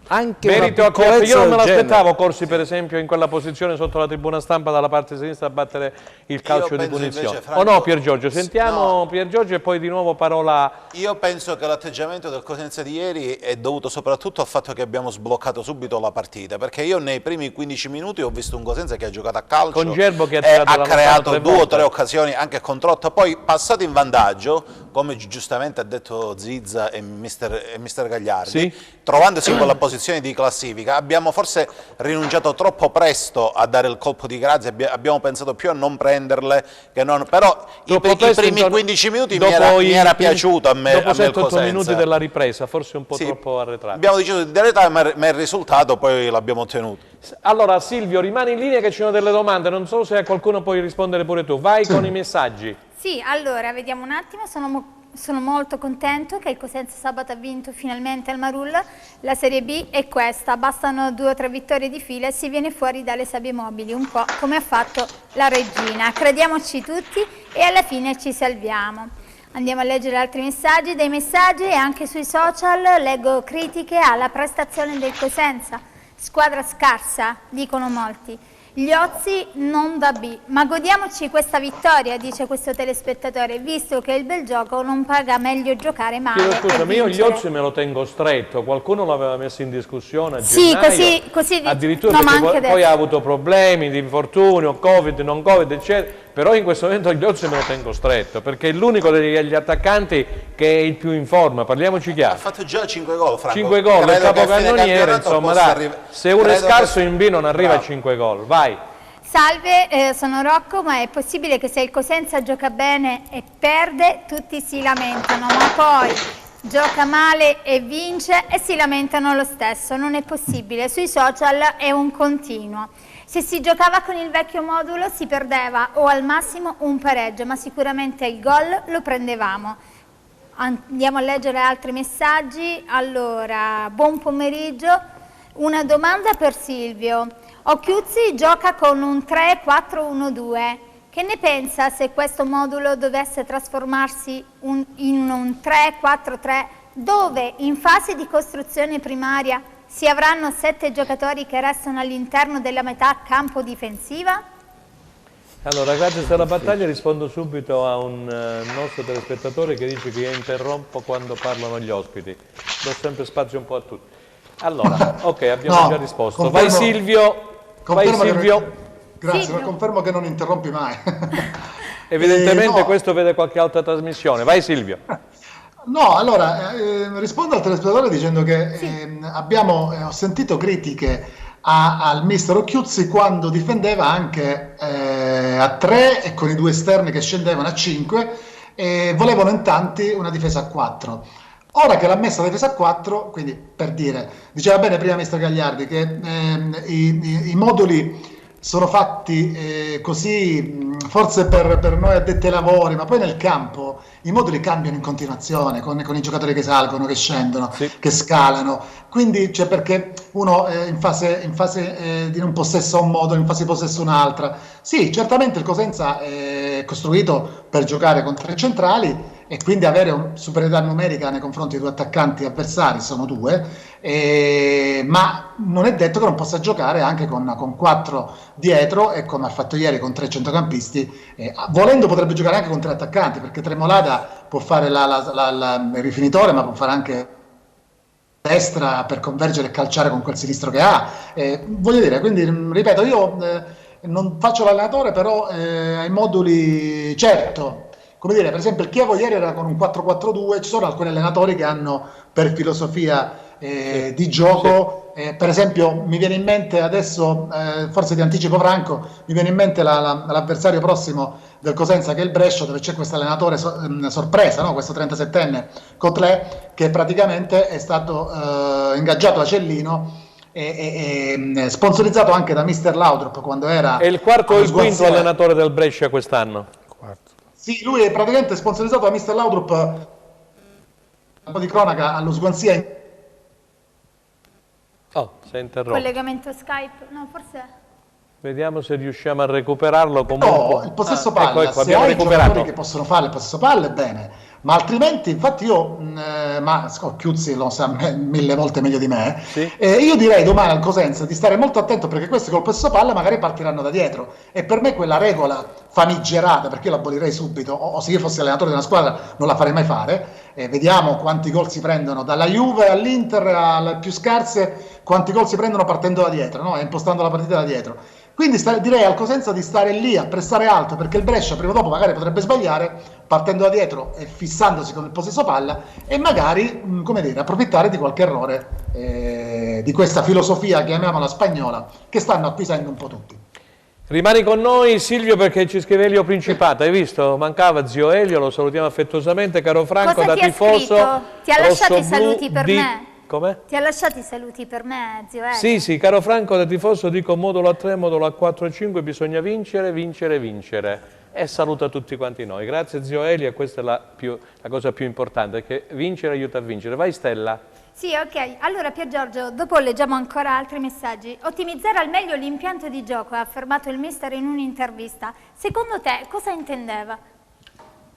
Anche merito a chi, io non me l'aspettavo Corsi per esempio in quella posizione sotto la tribuna stampa dalla parte sinistra a battere il calcio di punizione. Invece, Franco, o no Pier Giorgio? Sentiamo Pier Giorgio e poi di nuovo parola. Io penso che l'atteggiamento del Cosenza di ieri è dovuto soprattutto al fatto che abbiamo sbloccato subito la partita, perché io nei primi 15 minuti ho visto un Cosenza che ha giocato a calcio con Gerbo che ha creato 2 o 3 occasioni anche con Trotta, poi passato in vantaggio, come giustamente ha detto Zizza e mister Gagliardi, trovandosi in quella posizione di classifica, abbiamo forse rinunciato troppo presto a dare il colpo di grazia, abbiamo pensato più a non prenderle che non, però i primi 15 minuti mi era piaciuto a me. Dopo 7-8 minuti della ripresa, forse un po' troppo arretrato. Abbiamo deciso di dare time, ma il risultato poi l'abbiamo ottenuto. Allora Silvio, rimani in linea che ci sono delle domande, non so se a qualcuno puoi rispondere pure tu, vai con i messaggi. Sì, allora, vediamo un attimo, sono molto contento che il Cosenza sabato ha vinto finalmente al Marul, la Serie B è questa, bastano 2 o 3 vittorie di fila e si viene fuori dalle sabbie mobili, un po' come ha fatto la Regina. Crediamoci tutti e alla fine ci salviamo. Andiamo a leggere altri messaggi, dei messaggi e anche sui social leggo critiche alla prestazione del Cosenza, squadra scarsa, dicono molti. Gli Ozzi non da B, ma godiamoci questa vittoria, dice questo telespettatore, visto che il bel gioco non paga, meglio giocare male. Scusami, io gli Ozzi me lo tengo stretto, qualcuno l'aveva messo in discussione a gennaio, sì, così addirittura no, perché poi ha avuto problemi di infortunio, Covid, non Covid, eccetera. Però in questo momento gli Ozzi me lo tengo stretto, perché è l'unico degli attaccanti che è il più in forma, parliamoci chiaro. Ha fatto già 5 gol, Franco. 5 gol, il capocannoniere, insomma, se uno è scarso in B non arriva a 5 gol, vai. Salve, sono Rocco, ma è possibile che se il Cosenza gioca bene e perde, tutti si lamentano, ma poi gioca male e vince e si lamentano lo stesso, non è possibile, sui social è un continuo. Se si giocava con il vecchio modulo si perdeva o al massimo un pareggio, ma sicuramente il gol lo prendevamo. Andiamo a leggere altri messaggi. Allora, buon pomeriggio. Una domanda per Silvio. Occhiuzzi gioca con un 3-4-1-2. Che ne pensa se questo modulo dovesse trasformarsi in un 3-4-3, dove in fase di costruzione primaria si avranno 7 giocatori che restano all'interno della metà campo difensiva? Allora, grazie per la battaglia, rispondo subito a un nostro telespettatore che dice che io interrompo quando parlano gli ospiti. Do sempre spazio un po' a tutti. Allora, ok, abbiamo già risposto. Vai Silvio. Vai Silvio. Grazie, ma confermo che non interrompi mai. Evidentemente questo vede qualche altra trasmissione. Vai Silvio. No, allora, rispondo al telespettatore dicendo che ho sentito critiche al mister Occhiuzzi quando difendeva anche a 3 e con i 2 esterni che scendevano a 5 e volevano in tanti una difesa a 4. Ora che l'ha messa la difesa a 4, quindi per dire, diceva bene prima mister Gagliardi che i moduli sono fatti così, forse per noi addetti ai lavori, ma poi nel campo i moduli cambiano in continuazione con i giocatori che salgono, che scendono, che scalano. Quindi, cioè, perché uno in fase di un possesso un modo, in fase di possesso un'altra. Sì, certamente il Cosenza è costruito per giocare con 3 centrali e quindi avere una superiorità numerica nei confronti di 2 attaccanti avversari, sono 2, ma non è detto che non possa giocare anche con 4 dietro e come ha fatto ieri con 3 centrocampisti, volendo potrebbe giocare anche con 3 attaccanti, perché Tremolada può fare il rifinitore, ma può fare anche destra per convergere e calciare con quel sinistro che ha. Voglio dire, quindi ripeto, io non faccio l'allenatore, però ai moduli, certo. Come dire, per esempio il Chievo ieri era con un 4-4-2, ci sono alcuni allenatori che hanno per filosofia di gioco, per esempio mi viene in mente adesso, forse ti anticipo Franco, mi viene in mente l'avversario prossimo del Cosenza che è il Brescia, dove c'è questo allenatore sorpresa, no? Questo 37enne Cotlè, che praticamente è stato ingaggiato a Cellino e sponsorizzato anche da Mister Laudrup quando era... È il quarto o il quinto allenatore del Brescia quest'anno? Sì, lui è praticamente sponsorizzato da Mister Laudrup, un po' di cronaca, allo Swansea. Oh, si è interrotto. Collegamento Skype? No, forse... Vediamo se riusciamo a recuperarlo. Comunque. No, il possesso palla, ecco, se hai giocatori che possono fare il possesso palla, è bene. Ma altrimenti, infatti io, Chiuzzi lo sa 1000 volte meglio di me, sì. Io direi domani al Cosenza di stare molto attento, perché questi col possesso palla magari partiranno da dietro, e per me quella regola famigerata, perché io l'abolirei subito, o se io fossi allenatore di una squadra non la farei mai fare, vediamo quanti gol si prendono dalla Juve all'Inter, alle più scarse, quanti gol si prendono partendo da dietro, no? E impostando la partita da dietro. Quindi direi al Cosenza di stare lì a pressare alto, perché il Brescia prima o dopo magari potrebbe sbagliare partendo da dietro e fissandosi con il possesso palla, e magari come dire, approfittare di qualche errore di questa filosofia, chiamiamola spagnola, che stanno acquisendo un po' tutti. Rimani con noi Silvio, perché ci scrive Elio Principata, hai visto? Mancava zio Elio, lo salutiamo affettuosamente, caro Franco. Cosa da ti tifoso. Ti ha lasciato i saluti per me? Come? Ti ha lasciato i saluti per me, zio Elio? Sì, sì, caro Franco, da tifoso dico modulo a 3, modulo a 4 e 5, bisogna vincere, vincere, vincere. E saluta tutti quanti noi. Grazie zio Elio, e questa è la cosa più importante, che vincere aiuta a vincere. Vai Stella. Sì, ok. Allora Pier Giorgio, dopo leggiamo ancora altri messaggi. Ottimizzare al meglio l'impianto di gioco, ha affermato il mister in un'intervista. Secondo te cosa intendeva?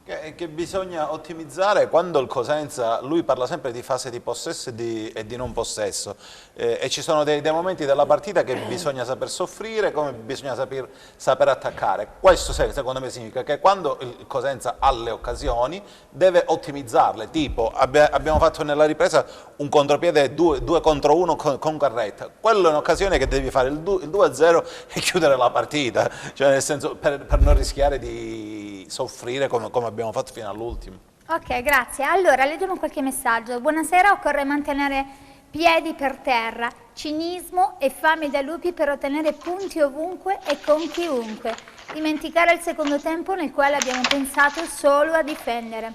Che bisogna ottimizzare quando il Cosenza, lui parla sempre di fase di possesso e di non possesso, e ci sono dei momenti della partita che bisogna saper soffrire, come bisogna saper attaccare. Questo secondo me significa che quando il Cosenza ha le occasioni deve ottimizzarle, tipo abbiamo fatto nella ripresa un contropiede 2 contro 1 con Carretta, quello è un'occasione che devi fare il 2-0 e chiudere la partita, cioè nel senso per non rischiare di soffrire come abbiamo fatto fino all'ultimo. Ok, grazie. Allora, leggiamo qualche messaggio. Buonasera, occorre mantenere piedi per terra, cinismo e fame da lupi per ottenere punti ovunque e con chiunque. Dimenticare il secondo tempo nel quale abbiamo pensato solo a difendere.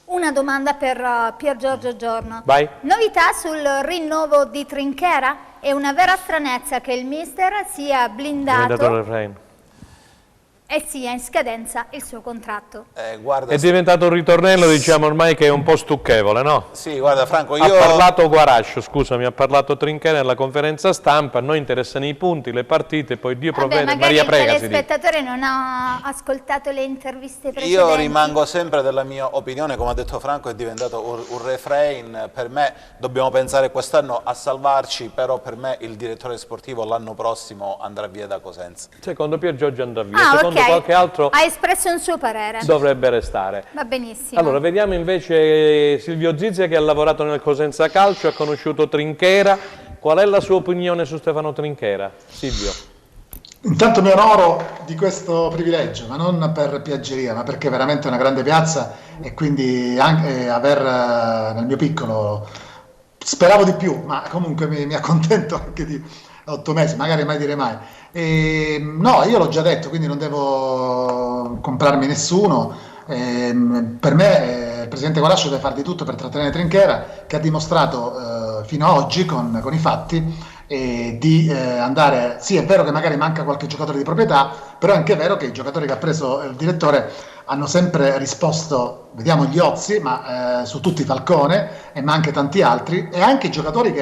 Una domanda per Pier Giorgio Giorno. Vai. Novità sul rinnovo di Trinchera? È una vera stranezza che il mister sia blindato e sia in scadenza il suo contratto. Guarda, è diventato un ritornello, diciamo ormai, che è un po' stucchevole, no? Sì, guarda Franco, Ha parlato Guarascio, scusami, ha parlato Trinchera nella conferenza stampa, a noi interessano i punti, le partite, poi Dio provvede, Maria prega. Il telespettatore non ha ascoltato le interviste precedenti. Io rimango sempre della mia opinione, come ha detto Franco, è diventato un refrain. Per me dobbiamo pensare quest'anno a salvarci, però per me il direttore sportivo l'anno prossimo andrà via da Cosenza. Secondo Pier Giorgio andrà via. Secondo qualche altro ha espresso un suo parere. Dovrebbe restare. Va benissimo. Allora, vediamo invece Silvio Zizia, che ha lavorato nel Cosenza Calcio, ha conosciuto Trinchera. Qual è la sua opinione su Stefano Trinchera? Silvio. Intanto mi onoro di questo privilegio, ma non per piaggeria, ma perché è veramente una grande piazza, e quindi anche aver nel mio piccolo, speravo di più, ma comunque mi accontento anche di 8 mesi, magari mai dire mai. No, io l'ho già detto, quindi non devo comprarmi nessuno. Per me il presidente Guarascio deve fare di tutto per trattenere Trinchera, che ha dimostrato fino ad oggi con i fatti di andare, sì è vero che magari manca qualche giocatore di proprietà, però è anche vero che i giocatori che ha preso il direttore hanno sempre risposto, vediamo gli Ozzi, ma su tutti Falcone, ma anche tanti altri, e anche i giocatori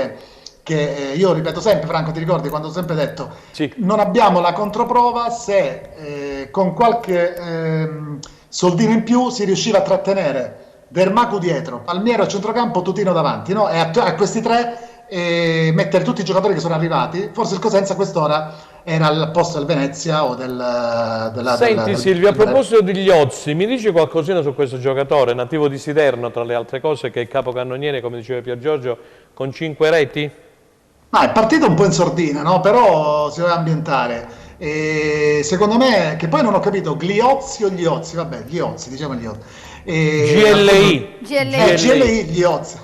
che io ripeto sempre, Franco, ti ricordi quando ho sempre detto Sì. non abbiamo la controprova se con qualche soldino in più si riusciva a trattenere Dermacu dietro, Palmiero a centrocampo, Tutino davanti, no? E a questi tre mettere tutti i giocatori che sono arrivati, forse il Cosenza a quest'ora era al posto del Venezia o Senti Silvio, a proposito degli Ozzi, mi dici qualcosina su questo giocatore nativo di Siderno, tra le altre cose, che è capocannoniere, come diceva Pier Giorgio, con 5 reti? È partito un po' in sordina, no? Però si doveva ambientare. E secondo me, che poi non ho capito, Gliozzi o Gliozzi? Vabbè, Gliozzi, diciamo Gliozzi. GLI. GLI, Gliozzi.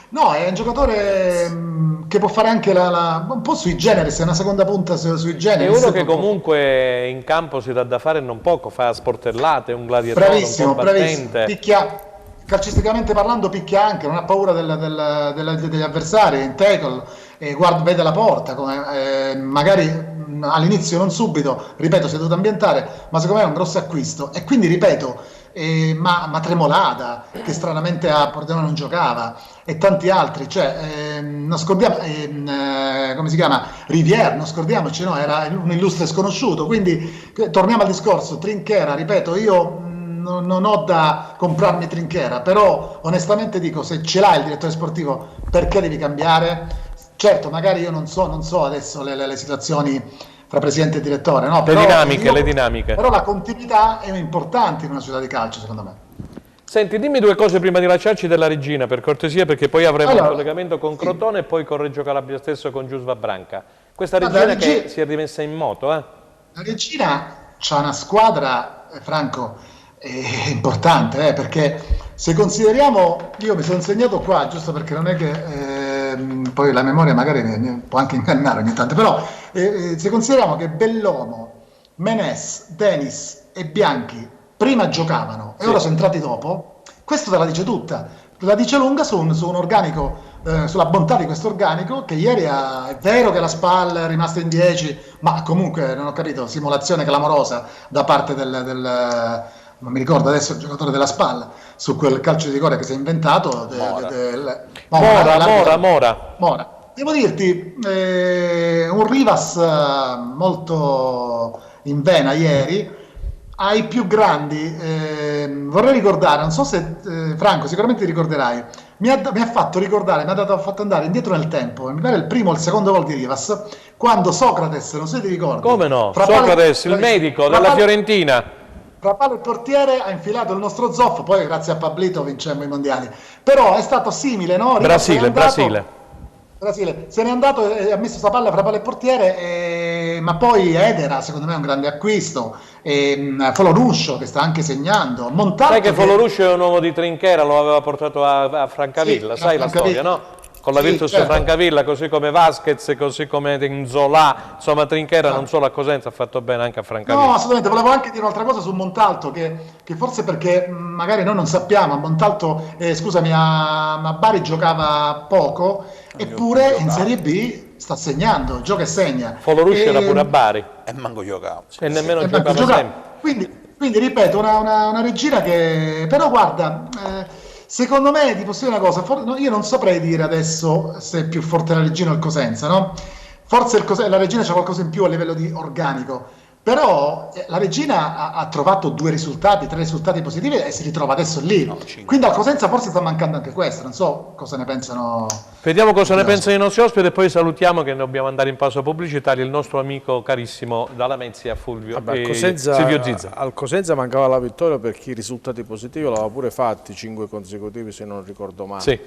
No, è un giocatore che può fare anche un po' sui generis, è una seconda punta sui generis. È uno che comunque in campo si dà da fare non poco, fa sportellate, un gladiatore, bravissimo, un combattente. Picchia, calcisticamente parlando picchia anche, non ha paura degli avversari, in tackle, vede la porta, magari all'inizio non subito, ripeto, si è dovuto ambientare, ma secondo me è un grosso acquisto. E quindi ripeto, ma Tremolada, che stranamente a Pordenone non giocava, e tanti altri, cioè non scordiamo, come si chiama, Rivière, non scordiamoci, no? Era un illustre sconosciuto. Quindi torniamo al discorso Trinchera, ripeto, io non ho da comprarmi Trinchera, però onestamente dico, se ce l'ha il direttore sportivo, perché devi cambiare? Certo, magari io non so adesso le situazioni tra presidente e direttore, no? Le dinamiche. Però la continuità è importante in una società di calcio, secondo me. Senti, dimmi due cose prima di lasciarci della Regina, per cortesia, perché poi avremo un collegamento con Crotone e poi con Reggio Calabria stesso con Giusva Branca. Questa Regina che si è rimessa in moto, La Regina c'ha una squadra, Franco, importante, perché se consideriamo, io mi sono segnato qua, giusto perché non è che poi la memoria magari può anche ingannare ogni tanto, però se consideriamo che Bellomo, Menes, Denis e Bianchi prima giocavano e ora sono entrati dopo, questo te la dice tutta, la dice lunga su un organico, sulla bontà di questo organico, che ieri è vero che la SPAL è rimasta in 10, ma comunque non ho capito, simulazione clamorosa da parte non mi ricordo adesso il giocatore della SPAL, su quel calcio di rigore che si è inventato. Mora. Devo dirti, un Rivas molto in vena ieri, ai più grandi, vorrei ricordare, non so se Franco sicuramente ti ricorderai, mi ha fatto ricordare, mi ha fatto andare indietro nel tempo, mi pare il primo o il secondo gol di Rivas, quando Socrates, non so se ti ricordi. Come no? Socrates, il medico della Fiorentina. Tra palo e portiere ha infilato il nostro zoffo, poi grazie a Pablito vincemmo i mondiali. Però è stato simile, no? Brasile. Se n'è andato e ha messo sta palla fra palo e portiere, ma poi Edera, secondo me è un grande acquisto, Foloruscio che sta anche segnando. Sai che Foloruscio è un uomo di Trinchera, lo aveva portato a Francavilla, sai la storia, no? Con la Virtus Francavilla, così come Vasquez, così come Nzola, insomma Trinchera non solo a Cosenza ha fatto bene anche a Francavilla. No, assolutamente, volevo anche dire un'altra cosa su Montalto, che forse perché magari noi non sappiamo, a Montalto, a Bari giocava poco, eppure in Serie B sta segnando, gioca e segna. Foloruscio era pure a Bari. E manco giocava. E nemmeno giocava sempre. Quindi ripeto, una regina che, però guarda... secondo me, ti posso dire una cosa, io non saprei dire adesso se è più forte la Regina o il Cosenza, no? Forse la Regina c'ha qualcosa in più a livello di organico, però la Regina ha trovato 3 risultati positivi e si ritrova adesso lì. Quindi al Cosenza forse sta mancando anche questo, non so cosa ne pensano. Vediamo cosa ne pensano i nostri ospiti e poi salutiamo che dobbiamo andare in pausa pubblicitaria il nostro amico carissimo dalla Mezia, Silvio Zizza. Al Cosenza mancava la vittoria perché i risultati positivi l'aveva pure fatti, 5 consecutivi se non ricordo male. Sì.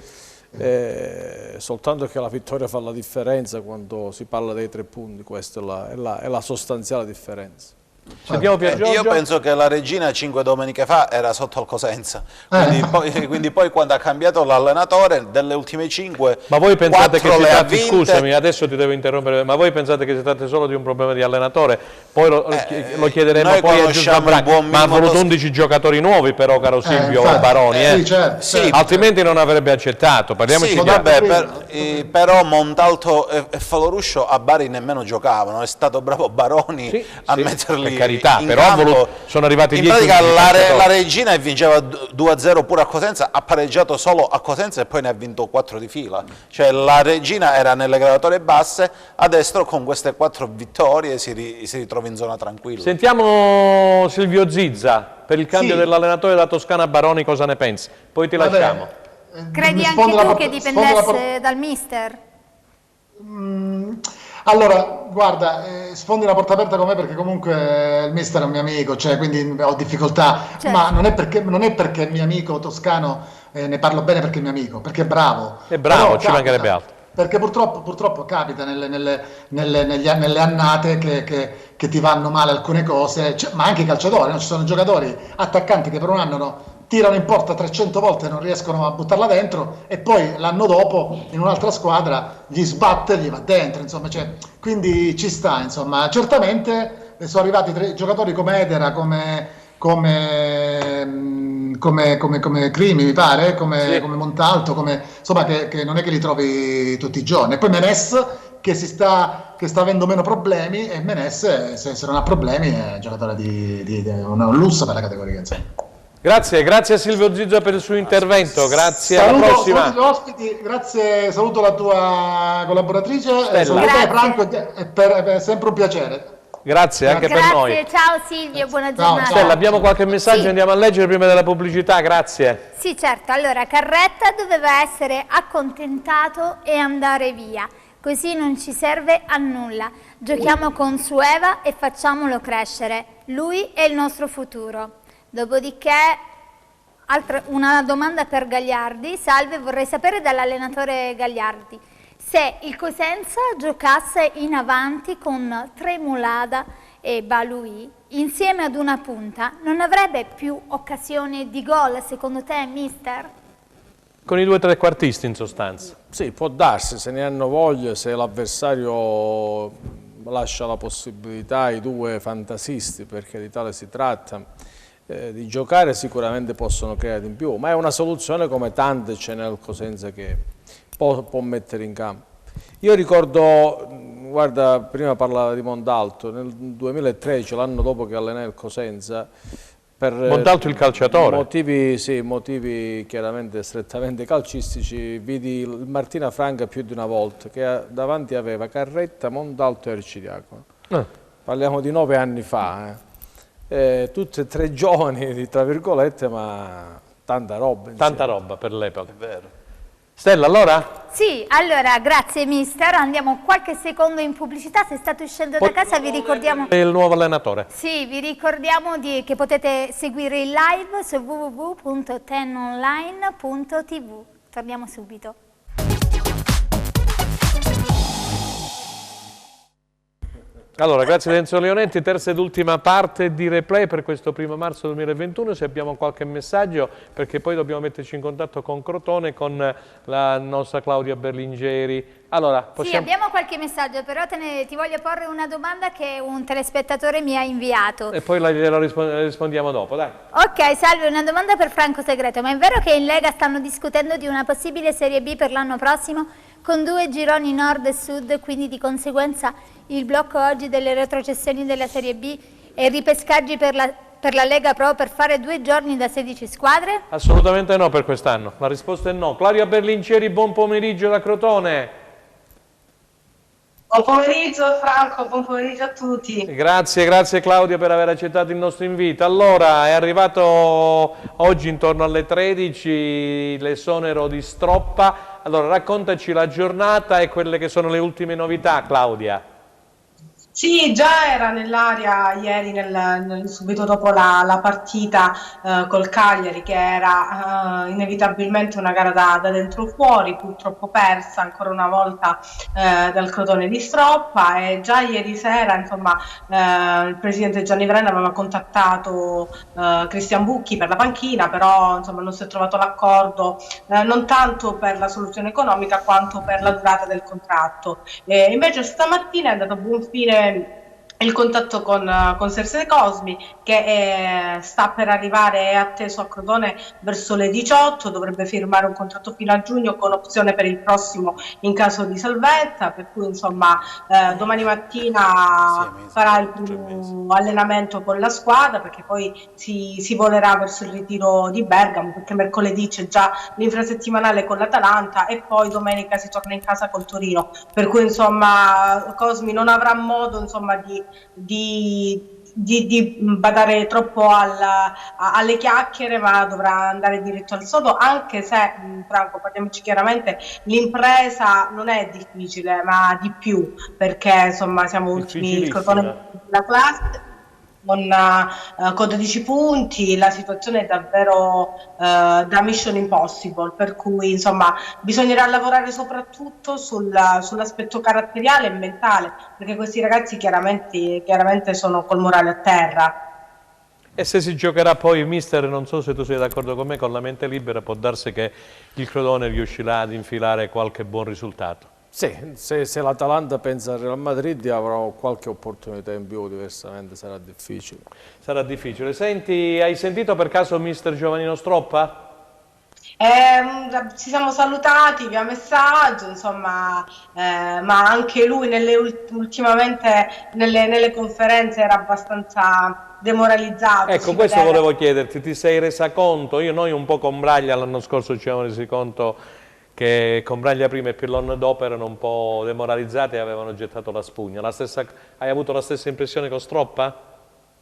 Soltanto che la vittoria fa la differenza quando si parla dei 3 punti, questa è la sostanziale differenza. Sentiamo Pier Giorgio. Io penso che la Regina 5 domeniche fa era sotto al Cosenza, quindi poi quando ha cambiato l'allenatore delle ultime 5, ma voi pensate che si le ha tratti, vinte. scusami, adesso ti devo interrompere, ma voi pensate che si tratti solo di un problema di allenatore? Poi lo chiederemo noi poi a conosciamo Giuseppe il buon ma ha Mimmo voluto 11 giocatori nuovi però, caro Silvio Baroni, Sì, certo, sì. altrimenti non avrebbe accettato, parliamoci Sì, chiaro. vabbè, però Montalto e Faloruscio a Bari nemmeno giocavano, è stato bravo Baroni a metterli per carità, in però campo. sono arrivati in 10 pratica la Regina e vinceva 2-0 pure a Cosenza, ha pareggiato solo a Cosenza e poi ne ha vinto 4 di fila, cioè la Regina era nelle graduatorie basse, adesso con queste 4 vittorie si ritrova in zona tranquilla. Sentiamo Silvio Zizza, per il cambio dell'allenatore da Toscana a Baroni cosa ne pensi? Poi ti lasciamo. Credi anche tu che dipendesse dal mister? Allora, guarda, sfondi una porta aperta con me perché comunque il mister è un mio amico, cioè, quindi ho difficoltà, certo. Ma non è perché è mio amico toscano, ne parlo bene perché è mio amico, perché è bravo. È bravo, Però ci mancherebbe altro. Perché purtroppo capita nelle annate che ti vanno male alcune cose, ma anche i calciatori, no? Ci sono giocatori, attaccanti che per un anno tirano in porta 300 volte e non riescono a buttarla dentro e poi l'anno dopo in un'altra squadra gli sbatte e gli va dentro, insomma, quindi ci sta, insomma. Certamente sono arrivati giocatori come Edera, come Crimi, mi pare, come Montalto, insomma, che non è che li trovi tutti i giorni. E poi Menes che sta avendo meno problemi, e Menes se non ha problemi è un giocatore di un lusso per la categoria, insomma. Grazie a Silvio Zizza per il suo intervento, grazie, alla prossima. Saluto gli ospiti, grazie, saluto la tua collaboratrice, saluto Franco, è sempre un piacere. Grazie anche per noi. Ciao Silvio, buona giornata. Stella, abbiamo qualche messaggio, Sì. Andiamo a leggere prima della pubblicità, grazie. Sì, certo. Allora, Carretta doveva essere accontentato e andare via. Così non ci serve a nulla. Giochiamo con Sueva e facciamolo crescere. Lui è il nostro futuro. Dopodiché, una domanda per Gagliardi. Salve, vorrei sapere dall'allenatore Gagliardi se il Cosenza giocasse in avanti con Tremolada e Balui insieme ad una punta, non avrebbe più occasioni di gol, secondo te, mister? Con i 2 trequartisti in sostanza. Sì, può darsi, se ne hanno voglia, se l'avversario lascia la possibilità ai 2 fantasisti, perché di tale si tratta, di giocare, sicuramente possono creare in più, ma è una soluzione come tante c'è nel Cosenza che può mettere in campo. Io ricordo, guarda, prima parlava di Montalto, nel 2013, l'anno dopo che allenai il Cosenza, per Montalto il calciatore. motivi chiaramente strettamente calcistici, vidi il Martina Franca più di una volta, che davanti aveva Carretta, Montalto e Arcidiacono. Parliamo di 9 anni fa, tutti e 3 giovani, tra virgolette, ma tanta roba. Tanta roba per l'epoca. È vero. Stella, allora? Sì, allora, grazie mister, andiamo qualche secondo in pubblicità, se state uscendo da casa vi ricordiamo... Il nuovo allenatore. Sì, vi ricordiamo che potete seguire il live su www.tenonline.tv. Torniamo subito. Allora, grazie Renzo Leonetti, terza ed ultima parte di replay per questo 1° marzo 2021, se abbiamo qualche messaggio, perché poi dobbiamo metterci in contatto con Crotone, con la nostra Claudia Berlingeri. Allora, possiamo... Sì, abbiamo qualche messaggio, però ti voglio porre una domanda che un telespettatore mi ha inviato. E poi gliela rispondiamo dopo, dai. Ok, salve, una domanda per Franco Segreto, ma è vero che in Lega stanno discutendo di una possibile Serie B per l'anno prossimo, con 2 gironi nord e sud, quindi di conseguenza il blocco oggi delle retrocessioni della Serie B e ripescaggi per la Lega Pro per fare 2 gironi da 16 squadre? Assolutamente no per quest'anno, la risposta è no. Claudia Berlingeri, buon pomeriggio da Crotone. Buon pomeriggio Franco, buon pomeriggio a tutti. Grazie Claudia per aver accettato il nostro invito. Allora, è arrivato oggi intorno alle 13 l'esonero di Stroppa. Allora, raccontaci la giornata e quelle che sono le ultime novità, Claudia. Sì, già era nell'aria ieri, subito dopo la partita col Cagliari, che era inevitabilmente una gara da dentro fuori, purtroppo persa ancora una volta dal Crotone di Stroppa. E già ieri sera, insomma, il presidente Gianni Brenna aveva contattato Cristian Bucchi per la panchina, però insomma non si è trovato l'accordo, non tanto per la soluzione economica quanto per la durata del contratto. Invece stamattina è andato a buon fine il contatto con Serse Cosmi, che sta per arrivare, è atteso a Crotone verso le 18, dovrebbe firmare un contratto fino a giugno con opzione per il prossimo in caso di salvezza, per cui insomma domani mattina farà il primo allenamento con la squadra, perché poi si volerà verso il ritiro di Bergamo, perché mercoledì c'è già l'infrasettimanale con l'Atalanta e poi domenica si torna in casa col Torino, per cui insomma Cosmi non avrà modo insomma di badare troppo alle chiacchiere, ma dovrà andare diretto al sodo, anche se, Franco, parliamoci chiaramente, l'impresa non è difficile, ma di più, perché insomma siamo ultimi, il Crotone della classe, con 12 punti, la situazione è davvero da Mission Impossible, per cui insomma bisognerà lavorare soprattutto sull'aspetto caratteriale e mentale, perché questi ragazzi chiaramente sono col morale a terra. E se si giocherà poi, mister, non so se tu sei d'accordo con me, con la mente libera può darsi che il Crotone riuscirà ad infilare qualche buon risultato. Sì, se l'Atalanta pensa al Real Madrid avrà qualche opportunità in più, diversamente sarà difficile. Sarà difficile. Senti, hai sentito per caso mister Giovannino Stroppa? Ci siamo salutati via messaggio, insomma, ma anche lui ultimamente nelle conferenze era abbastanza demoralizzato. Ecco, questo volevo chiederti, ti sei resa conto? Noi un po' con Braglia l'anno scorso ci siamo resi conto che con Braglia prima e Pirlon dopo erano un po' demoralizzati e avevano gettato la spugna. Hai avuto la stessa impressione con Stroppa?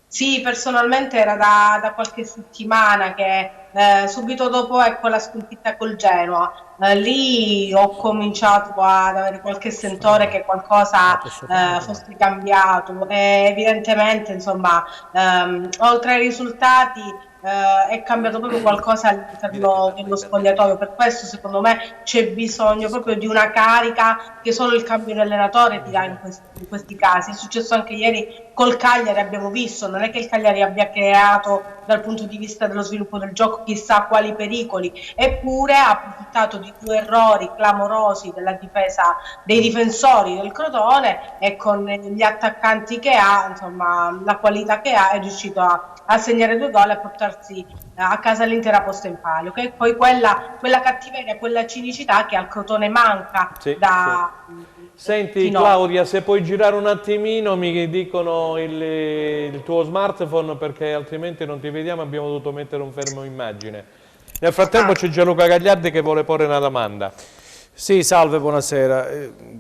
Sì, personalmente era da qualche settimana che subito dopo la sconfitta col Genoa, lì ho cominciato ad avere qualche sentore che qualcosa fosse cambiato e evidentemente insomma oltre ai risultati è cambiato proprio qualcosa all'interno dello spogliatoio. Per questo secondo me c'è bisogno proprio di una carica che solo il cambio di allenatore ti dà in questi casi. È successo anche ieri col Cagliari, abbiamo visto, non è che il Cagliari abbia creato dal punto di vista dello sviluppo del gioco chissà quali pericoli, eppure ha approfittato di due errori clamorosi della difesa, dei difensori del Crotone, e con gli attaccanti che ha, insomma la qualità che ha, è riuscito a segnare 2 gol e a portarsi a casa l'intera posta in palio, che è poi quella cattiveria, quella cinicità che al Crotone manca. Sì. Senti Claudia, se puoi girare un attimino, mi dicono il tuo smartphone perché altrimenti non ti vediamo, abbiamo dovuto mettere un fermo immagine. Nel frattempo c'è Gianluca Gagliardi che vuole porre una domanda. Sì, salve, buonasera.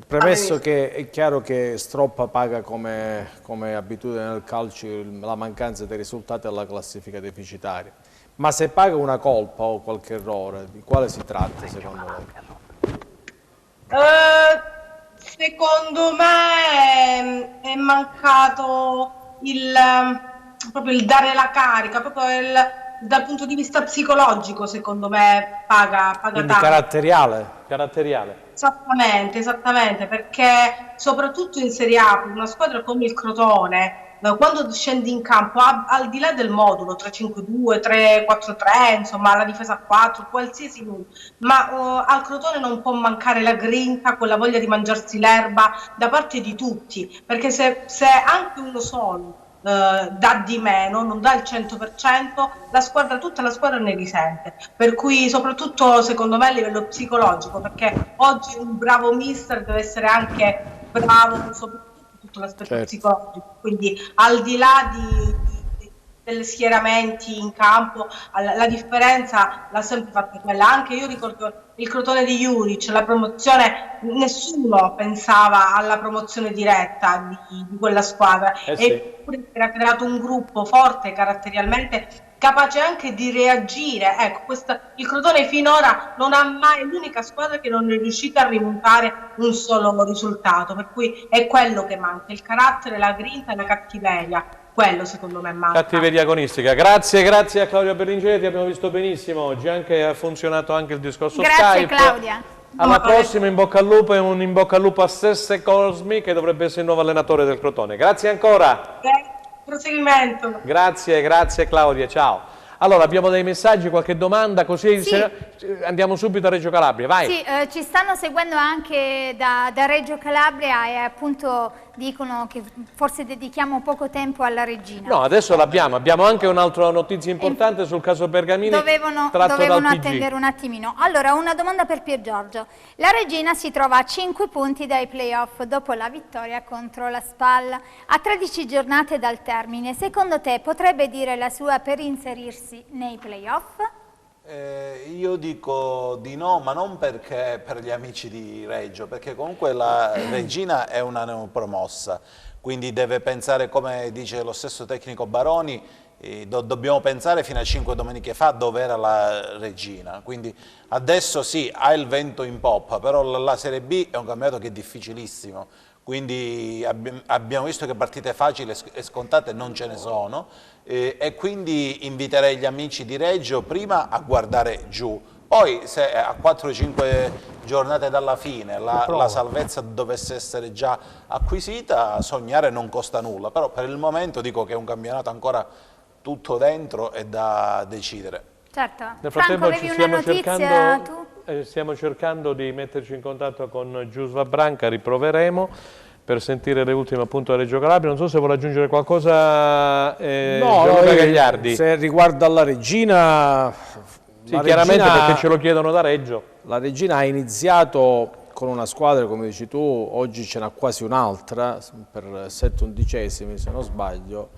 Premesso che è chiaro che Stroppa paga come abitudine nel calcio la mancanza dei risultati alla classifica deficitaria, ma se paga una colpa o qualche errore, di quale si tratta secondo lei? Secondo me è mancato proprio il dare la carica, proprio dal punto di vista psicologico, secondo me paga Quindi tanto. caratteriale. Esattamente, perché soprattutto in Serie A, per una squadra come il Crotone, quando scendi in campo, al di là del modulo 3-5-2, 3-4-3, insomma la difesa a 4, qualsiasi numero, ma al Crotone non può mancare la grinta, quella voglia di mangiarsi l'erba da parte di tutti, perché se anche uno solo dà di meno, non dà il 100%, tutta la squadra ne risente, per cui soprattutto secondo me a livello psicologico, perché oggi un bravo mister deve essere anche bravo soprattutto tutto l'aspetto psicologico, quindi al di là degli schieramenti in campo, la differenza l'ha sempre fatta quella. Anche io ricordo il Crotone di Juric, la promozione, nessuno pensava alla promozione diretta di quella squadra, eppure era creato un gruppo forte caratterialmente capace anche di reagire. Ecco, il Crotone finora non ha mai, è l'unica squadra che non è riuscita a rimontare un solo risultato, per cui è quello che manca, il carattere, la grinta e la cattiveria. Quello secondo me manca. Cattiveria agonistica. Grazie a Claudia Berlingeri, ti abbiamo visto benissimo oggi, ha funzionato anche il discorso Skype. Grazie Claudia. Alla prossima, in bocca al lupo, e un in bocca al lupo a Sesse Cosmi, che dovrebbe essere il nuovo allenatore del Crotone. Grazie ancora. Proseguimento. Grazie Claudia, ciao. Allora, abbiamo dei messaggi, qualche domanda, così andiamo subito a Reggio Calabria, vai. Sì, ci stanno seguendo anche da Reggio Calabria e appunto dicono che forse dedichiamo poco tempo alla regina. No, adesso l'abbiamo, abbiamo anche un'altra notizia importante sul caso Bergamini. Dovevano attendere un attimino. Allora, una domanda per Pier Giorgio. La regina si trova a 5 punti dai playoff dopo la vittoria contro la SPAL. A 13 giornate dal termine, secondo te potrebbe dire la sua per inserirsi nei playoff? Io dico di no, ma non perché per gli amici di Reggio, perché comunque la regina è una neopromossa, quindi deve pensare, come dice lo stesso tecnico Baroni, dobbiamo pensare fino a 5 domeniche fa dove era la regina, quindi adesso sì, ha il vento in poppa, però la Serie B è un campionato che è difficilissimo, quindi abbiamo visto che partite facili e scontate non ce ne sono, e quindi inviterei gli amici di Reggio prima a guardare giù, poi se a 4-5 giornate dalla fine la salvezza dovesse essere già acquisita, sognare non costa nulla, però per il momento dico che è un campionato ancora tutto dentro e da decidere. Certo. Nel frattempo Franco, avevi una notizia tu? Stiamo cercando di metterci in contatto con Giusva Branca, riproveremo per sentire le ultime appunto a Reggio Calabria. Non so se vuole aggiungere qualcosa, Gianluca Gagliardi. Se riguarda la regina... Sì, chiaramente perché ce lo chiedono da Reggio. La regina ha iniziato con una squadra, come dici tu, oggi ce n'ha quasi un'altra, per 7/11 se non sbaglio,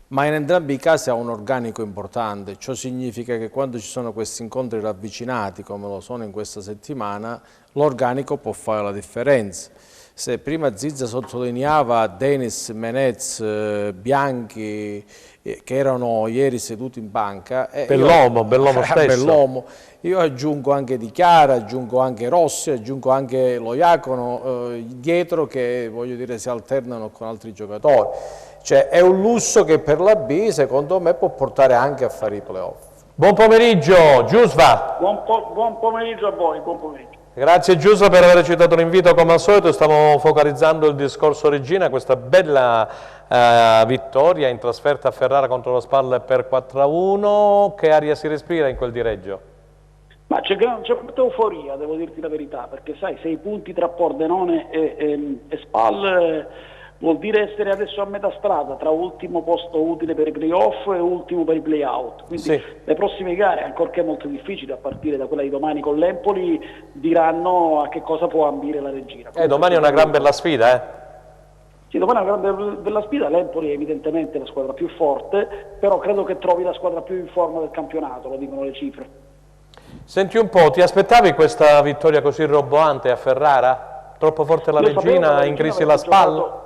ma in entrambi i casi ha un organico importante. Ciò significa che quando ci sono questi incontri ravvicinati, come lo sono in questa settimana, l'organico può fare la differenza. Se prima Zizza sottolineava Denis, Menez, Bianchi, che erano ieri seduti in panca, Bellomo stesso. Bellomo. Io aggiungo anche Di Chiara, aggiungo anche Rossi, aggiungo anche lo Iacono dietro, che voglio dire si alternano con altri giocatori. Cioè è un lusso che per la B secondo me può portare anche a fare i playoff. Buon pomeriggio, Giusva. Buon pomeriggio a voi, buon pomeriggio. Grazie Giusva per aver accettato l'invito come al solito. Stavo focalizzando il discorso regina, questa bella vittoria in trasferta a Ferrara contro lo SPAL per 4-1. Che aria si respira in quel di Reggio? Ma c'è molta euforia, devo dirti la verità, perché sai, 6 punti tra Pordenone e SPAL vuol dire essere adesso a metà strada tra ultimo posto utile per i playoff e ultimo per i playout. Quindi le prossime gare, ancorché molto difficili, a partire da quella di domani con l'Empoli, diranno a che cosa può ambire la regina. Domani è una gran bella sfida, Sì, domani è una gran bella sfida, l'Empoli è evidentemente la squadra più forte, però credo che trovi la squadra più in forma del campionato, lo dicono le cifre. Senti un po', ti aspettavi questa vittoria così roboante a Ferrara? Troppo forte la regina, in crisi la SPAL?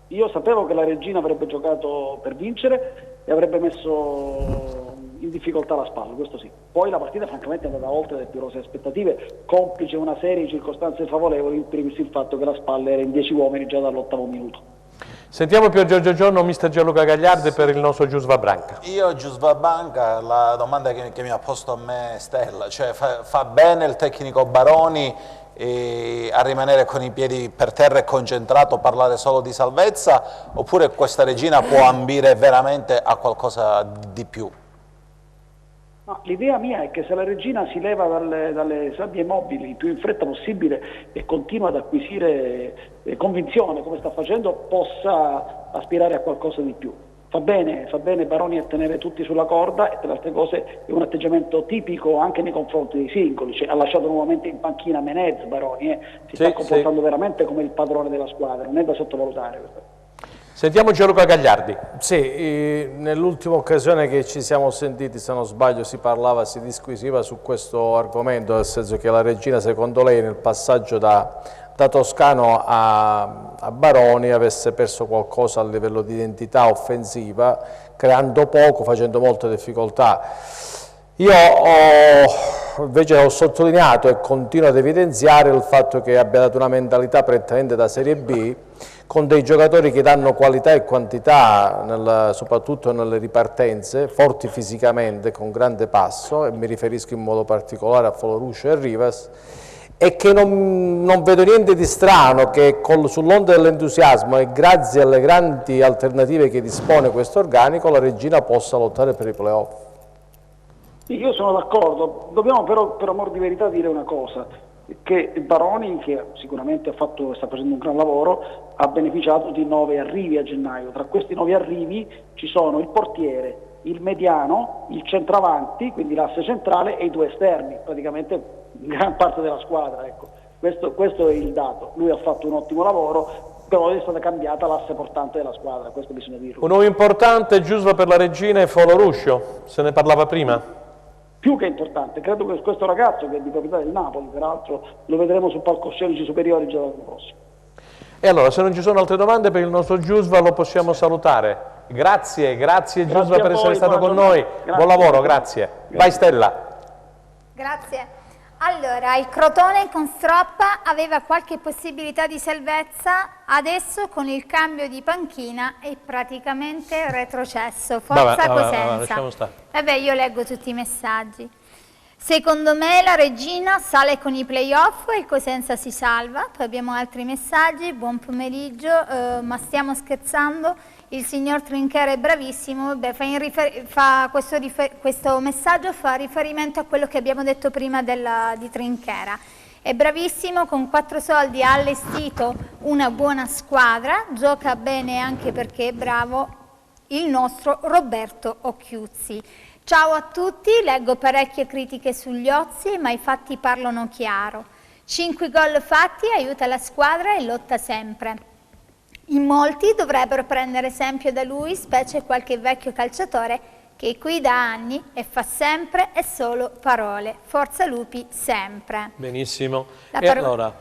Io sapevo che la regina avrebbe giocato per vincere e avrebbe messo in difficoltà la SPAL, questo sì. Poi la partita francamente è andata oltre le più rosee aspettative, complice una serie di circostanze favorevoli, in primis il fatto che la SPAL era in 10 uomini già dall'8° minuto. Sentiamo Pier Giorgio Giorno, mister Gianluca Gagliardi per il nostro Giusva Branca. Io Giusva Branca, la domanda che mi ha posto a me Stella, cioè fa bene il tecnico Baroni a rimanere con i piedi per terra e concentrato, parlare solo di salvezza, oppure questa regina può ambire veramente a qualcosa di più? L'idea mia è che se la regina si leva dalle sabbie mobili il più in fretta possibile e continua ad acquisire convinzione come sta facendo, possa aspirare a qualcosa di più. Fa bene Baroni a tenere tutti sulla corda, e per altre cose è un atteggiamento tipico anche nei confronti dei singoli, cioè, ha lasciato nuovamente in panchina Menez Baroni, si sta comportando veramente come il padrone della squadra, non è da sottovalutare questo. Sentiamo Gianluca Gagliardi. Sì, nell'ultima occasione che ci siamo sentiti, se non sbaglio, si disquisiva su questo argomento, nel senso che la regina, secondo lei, nel passaggio da Toscano a Baroni avesse perso qualcosa a livello di identità offensiva, creando poco, facendo molte difficoltà. Io invece ho sottolineato e continuo ad evidenziare il fatto che abbia dato una mentalità prettamente da Serie B, con dei giocatori che danno qualità e quantità, soprattutto nelle ripartenze, forti fisicamente, con grande passo, e mi riferisco in modo particolare a Foloruscio e Rivas, e che non vedo niente di strano che sull'onda dell'entusiasmo e grazie alle grandi alternative che dispone questo organico, la Regina possa lottare per i playoff. Io sono d'accordo, dobbiamo però per amor di verità dire una cosa, che Baroni, che sicuramente sta facendo un gran lavoro, ha beneficiato di 9 arrivi a gennaio. Tra questi 9 arrivi ci sono il portiere, il mediano, il centravanti, quindi l'asse centrale, e i 2 esterni, praticamente gran parte della squadra. Ecco. Questo è il dato. Lui ha fatto un ottimo lavoro, però è stata cambiata l'asse portante della squadra, questo bisogna dirlo. Un uomo importante, giusto per la Regina, è Foloruscio, se ne parlava prima. Più che importante, credo che questo ragazzo, che è di proprietà del Napoli, peraltro lo vedremo sul palcoscenici superiori già l'anno prossimo. E allora, se non ci sono altre domande per il nostro Giusva, lo possiamo salutare. Grazie Giusva per essere stato con noi. Grazie. Buon lavoro, grazie. Vai Stella. Grazie. Allora, il Crotone con Stroppa aveva qualche possibilità di salvezza, adesso con il cambio di panchina è praticamente retrocesso, forza Cosenza. Lasciamo stare. Vabbè, io leggo tutti i messaggi. Secondo me la Regina sale con i playoff e il Cosenza si salva. Poi abbiamo altri messaggi. Buon pomeriggio, ma stiamo scherzando? Il signor Trinchera è bravissimo. Beh, questo messaggio fa riferimento a quello che abbiamo detto prima di Trinchera. È bravissimo, con 4 soldi ha allestito una buona squadra, gioca bene anche perché è bravo il nostro Roberto Occhiuzzi. Ciao a tutti, leggo parecchie critiche sugli Ozzi, ma i fatti parlano chiaro. 5 gol fatti, aiuta la squadra e lotta sempre. In molti dovrebbero prendere esempio da lui, specie qualche vecchio calciatore che è qui da anni e fa sempre e solo parole. Forza Lupi sempre. Benissimo. E allora,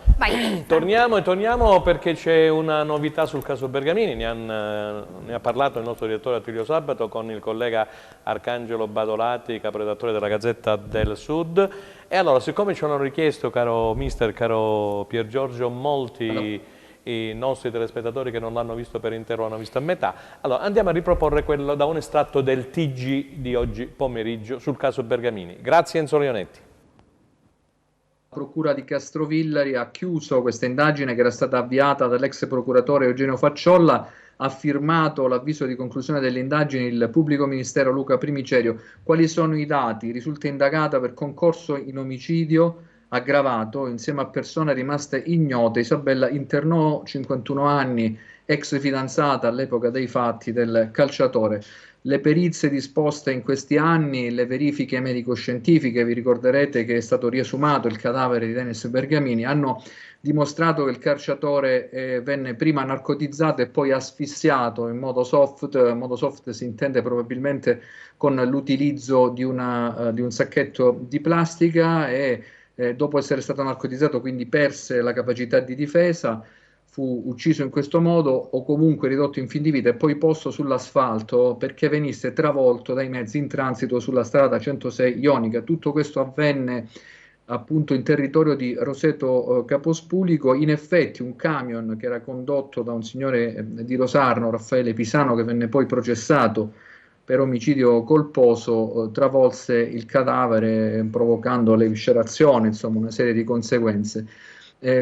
torniamo perché c'è una novità sul caso Bergamini, ne ha parlato il nostro direttore Attilio Sabato con il collega Arcangelo Badolati, caporedattore della Gazzetta del Sud. E allora, siccome ci hanno richiesto, caro mister, caro Pier Giorgio, molti i nostri telespettatori che non l'hanno visto per intero, l'hanno visto a metà, allora andiamo a riproporre quello da un estratto del TG di oggi pomeriggio sul caso Bergamini. Grazie Enzo Leonetti. La Procura di Castrovillari ha chiuso questa indagine che era stata avviata dall'ex procuratore Eugenio Facciolla. Ha firmato l'avviso di conclusione delle indagini il pubblico ministero Luca Primicerio. Quali sono i dati? Risulta indagata per concorso in omicidio aggravato insieme a persone rimaste ignote. Isabella Internò, 51 anni, ex fidanzata all'epoca dei fatti del calciatore. Le perizie disposte in questi anni, le verifiche medico-scientifiche, vi ricorderete che è stato riesumato il cadavere di Denis Bergamini, hanno dimostrato che il calciatore venne prima narcotizzato e poi asfissiato in modo soft. Modo soft si intende probabilmente con l'utilizzo di un sacchetto di plastica e dopo essere stato narcotizzato quindi perse la capacità di difesa, fu ucciso in questo modo o comunque ridotto in fin di vita e poi posto sull'asfalto perché venisse travolto dai mezzi in transito sulla strada 106 Ionica. Tutto questo avvenne appunto in territorio di Roseto Capospulico. In effetti un camion che era condotto da un signore di Rosarno, Raffaele Pisano, che venne poi processato per omicidio colposo, travolse il cadavere provocando l'eviscerazione, insomma una serie di conseguenze.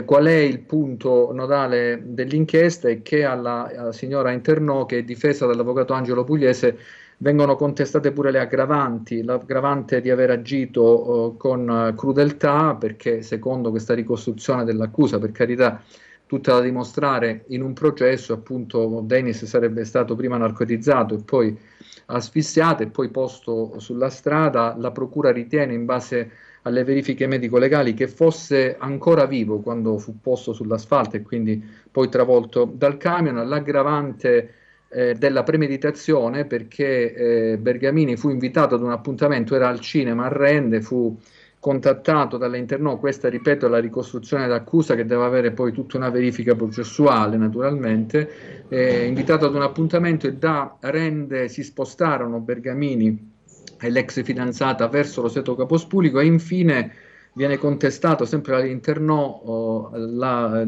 Qual è il punto nodale dell'inchiesta? È che alla signora Internò, che è difesa dall'avvocato Angelo Pugliese, vengono contestate pure le aggravanti, l'aggravante di aver agito con crudeltà, perché secondo questa ricostruzione dell'accusa, per carità, tutta da dimostrare in un processo, appunto Denis sarebbe stato prima narcotizzato e poi asfissiato e poi posto sulla strada. La procura ritiene, in base alle verifiche medico-legali, che fosse ancora vivo quando fu posto sull'asfalto e quindi poi travolto dal camion. L'aggravante della premeditazione, perché Bergamini fu invitato ad un appuntamento, era al cinema a Rende, fu contattato dall'Internò. Questa, ripeto, è la ricostruzione d'accusa che deve avere poi tutta una verifica processuale, naturalmente, invitato ad un appuntamento, e da Rende si spostarono Bergamini e l'ex fidanzata verso Roseto Capospulico, e infine viene contestato sempre all'Internò la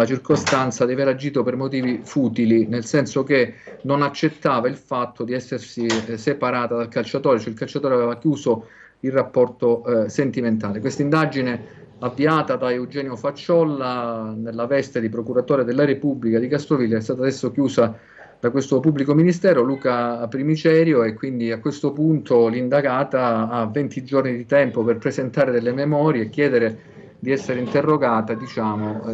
circostanza di aver agito per motivi futili, nel senso che non accettava il fatto di essersi separata dal calciatore, cioè il calciatore aveva chiuso il rapporto sentimentale. Questa indagine, avviata da Eugenio Facciolla nella veste di procuratore della Repubblica di Castroviglia, è stata adesso chiusa da questo pubblico ministero, Luca Primicerio, e quindi a questo punto l'indagata ha 20 giorni di tempo per presentare delle memorie e chiedere di essere interrogata,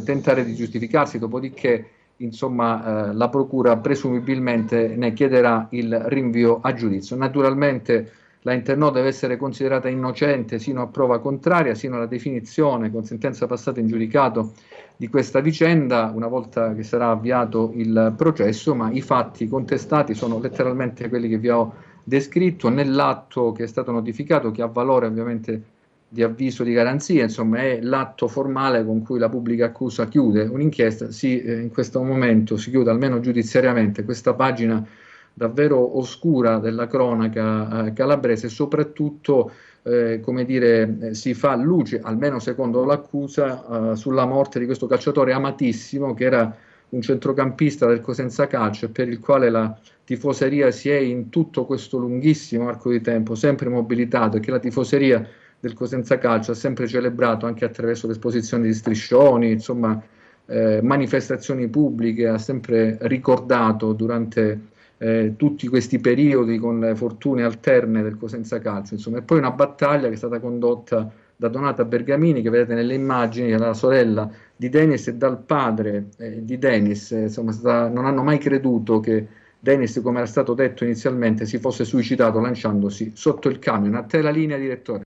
tentare di giustificarsi, dopodiché la procura presumibilmente ne chiederà il rinvio a giudizio. Naturalmente la Internò deve essere considerata innocente sino a prova contraria, sino alla definizione con sentenza passata in giudicato di questa vicenda, una volta che sarà avviato il processo, ma i fatti contestati sono letteralmente quelli che vi ho descritto nell'atto che è stato notificato, che ha valore ovviamente di avviso di garanzia, è l'atto formale con cui la pubblica accusa chiude un'inchiesta. In questo momento si chiude, almeno giudiziariamente, questa pagina davvero oscura della cronaca calabrese, e soprattutto si fa luce, almeno secondo l'accusa, sulla morte di questo calciatore amatissimo, che era un centrocampista del Cosenza Calcio, e per il quale la tifoseria si è in tutto questo lunghissimo arco di tempo sempre mobilitato, e che la tifoseria del Cosenza Calcio ha sempre celebrato anche attraverso l'esposizione di striscioni, manifestazioni pubbliche, ha sempre ricordato durante tutti questi periodi con le fortune alterne del Cosenza Calcio, e poi una battaglia che è stata condotta da Donata Bergamini, che vedete nelle immagini, che è la sorella di Denis, e dal padre di Denis. Non hanno mai creduto che Denis, come era stato detto inizialmente, si fosse suicidato lanciandosi sotto il camion. A te la linea, direttore.